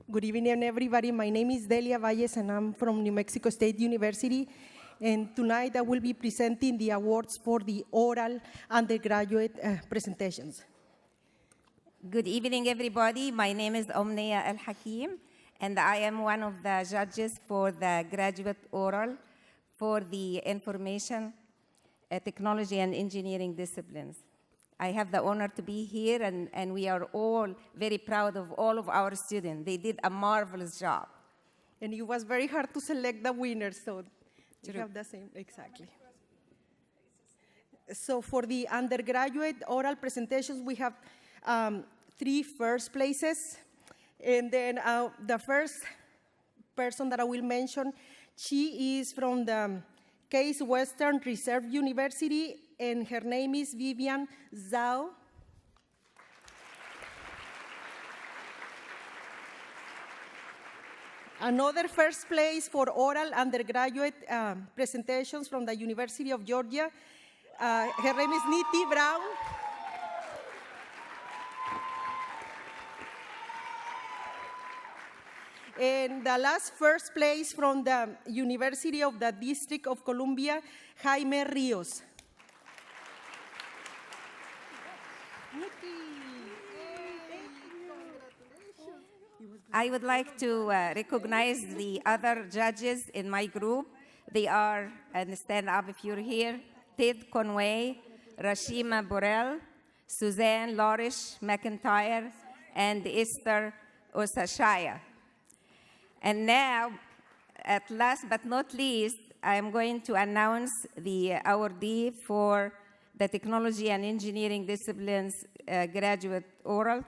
Speaker 3: Good evening, everybody. My name is Delia Valles, and I'm from New Mexico State University. And tonight I will be presenting the awards for the oral undergraduate presentations.
Speaker 17: Good evening, everybody. My name is Omnia Al Hakim, and I am one of the judges for the graduate oral for the information, technology, and engineering disciplines. I have the honor to be here, and we are all very proud of all of our students. They did a marvelous job.
Speaker 3: And it was very hard to select the winners, so you
Speaker 17: True.
Speaker 3: have the same, exactly. So for the undergraduate oral presentations, we have 3 first places. And then the first person that I will mention, she is from the Case Western Reserve University, and her name is Vivian Zhao. Another first place for oral undergraduate presentations from the University of Georgia. Her name is Niti Brown. And the last first place from the University of the District of Columbia, Jaime Rios.
Speaker 17: I would like to recognize the other judges in my group. They are, and stand up if you're here, Ted Conway, Rashima Borrell, Suzanne Lorish McIntyre, and Esther Osashaya. And now, at last but not least, I'm going to announce the awardee for the Technology and Engineering Disciplines graduate oral.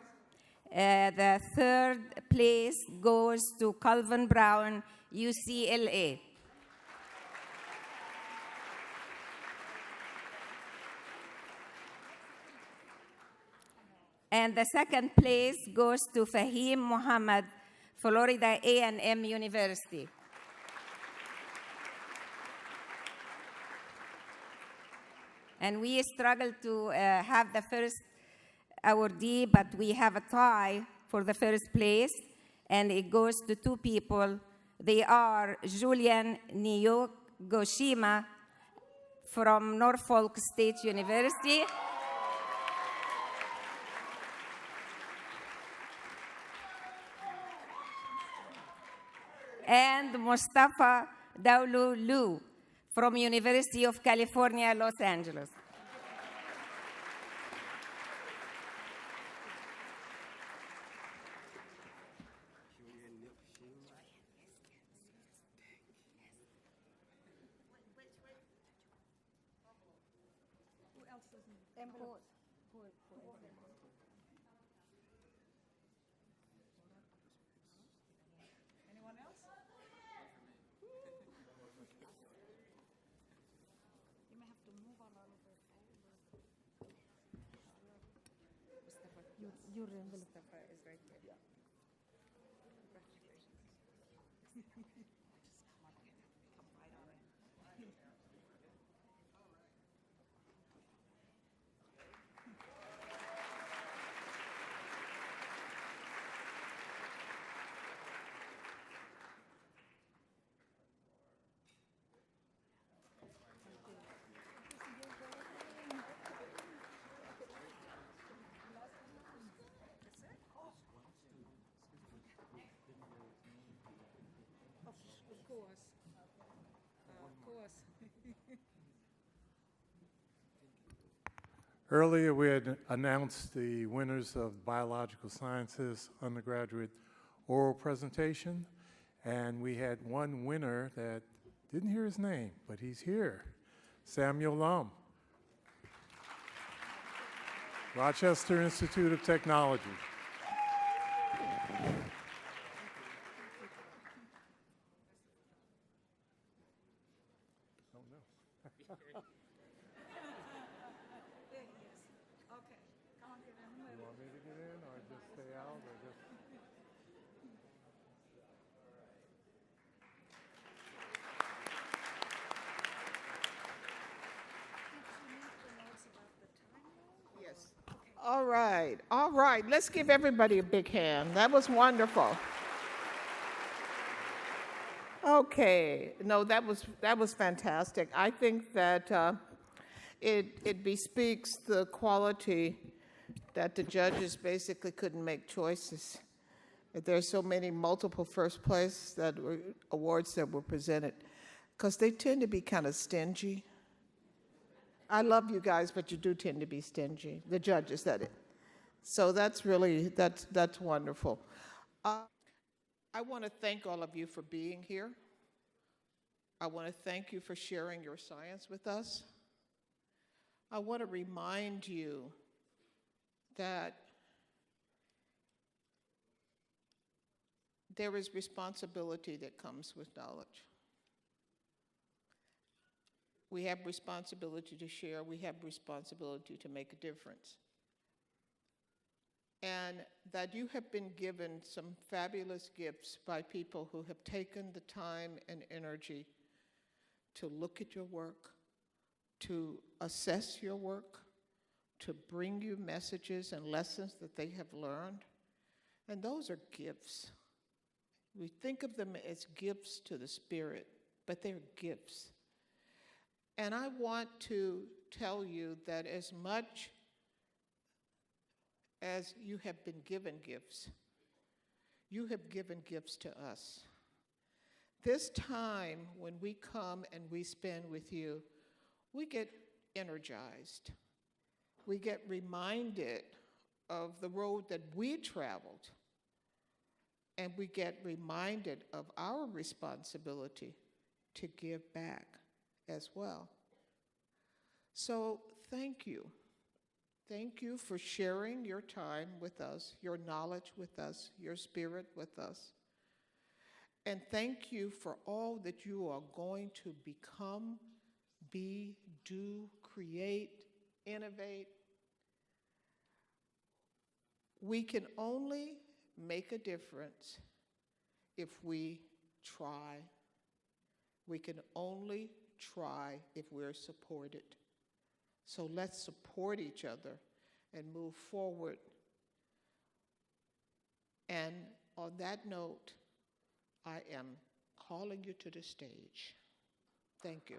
Speaker 17: The third place goes to Calvin Brown, UCLA. And the second place goes to Fahim Muhammad, Florida A&M University. And we struggled to have the first awardee, but we have a tie for the first place, and it goes to 2 people. They are Julian Niyogoshima from Norfolk State University, and Mustafa Daulu Lu from University of California, Los Angeles.
Speaker 3: Anyone else? You may have to move on a little bit over. Your envelope is right there. Yeah. Congratulations. Come right on in.
Speaker 10: course. Of course.
Speaker 8: Earlier, we had announced the winners of Biological Sciences undergraduate oral presentation, and we had one winner that didn't hear his name, but he's here, Samuel Lum, Rochester Institute of Technology. Oh, no. You want me to get in, or just stay out, or just?
Speaker 1: Yes. All right, all right. Let's give everybody a big hand. That was wonderful. Okay, no, that was fantastic. I think that it bespeaks the quality that the judges basically couldn't make choices. There's so many multiple first place awards that were presented, because they tend to be kind of stingy. I love you guys, but you do tend to be stingy. The judges said it. So that's wonderful. I want to thank all of you for being here. I want to thank you for sharing your science with us. I want to remind you that there is responsibility that comes with knowledge. We have responsibility to share. We have responsibility to make a difference. And that you have been given some fabulous gifts by people who have taken the time and energy to look at your work, to assess your work, to bring you messages and lessons that they have learned. And those are gifts. We think of them as gifts to the spirit, but they're gifts. And I want to tell you that as much as you have been given gifts, you have given gifts to us. This time when we come and we spend with you, we get energized. We get reminded of the road that we traveled, and we get reminded of our responsibility to give back as well. So thank you. Thank you for sharing your time with us, your knowledge with us, your spirit with us. And thank you for all that you are going to become, be, do, create, innovate. We can only make a difference if we try. We can only try if we're supported. So let's support each other and move forward. And on that note, I am calling you to the stage. Thank you.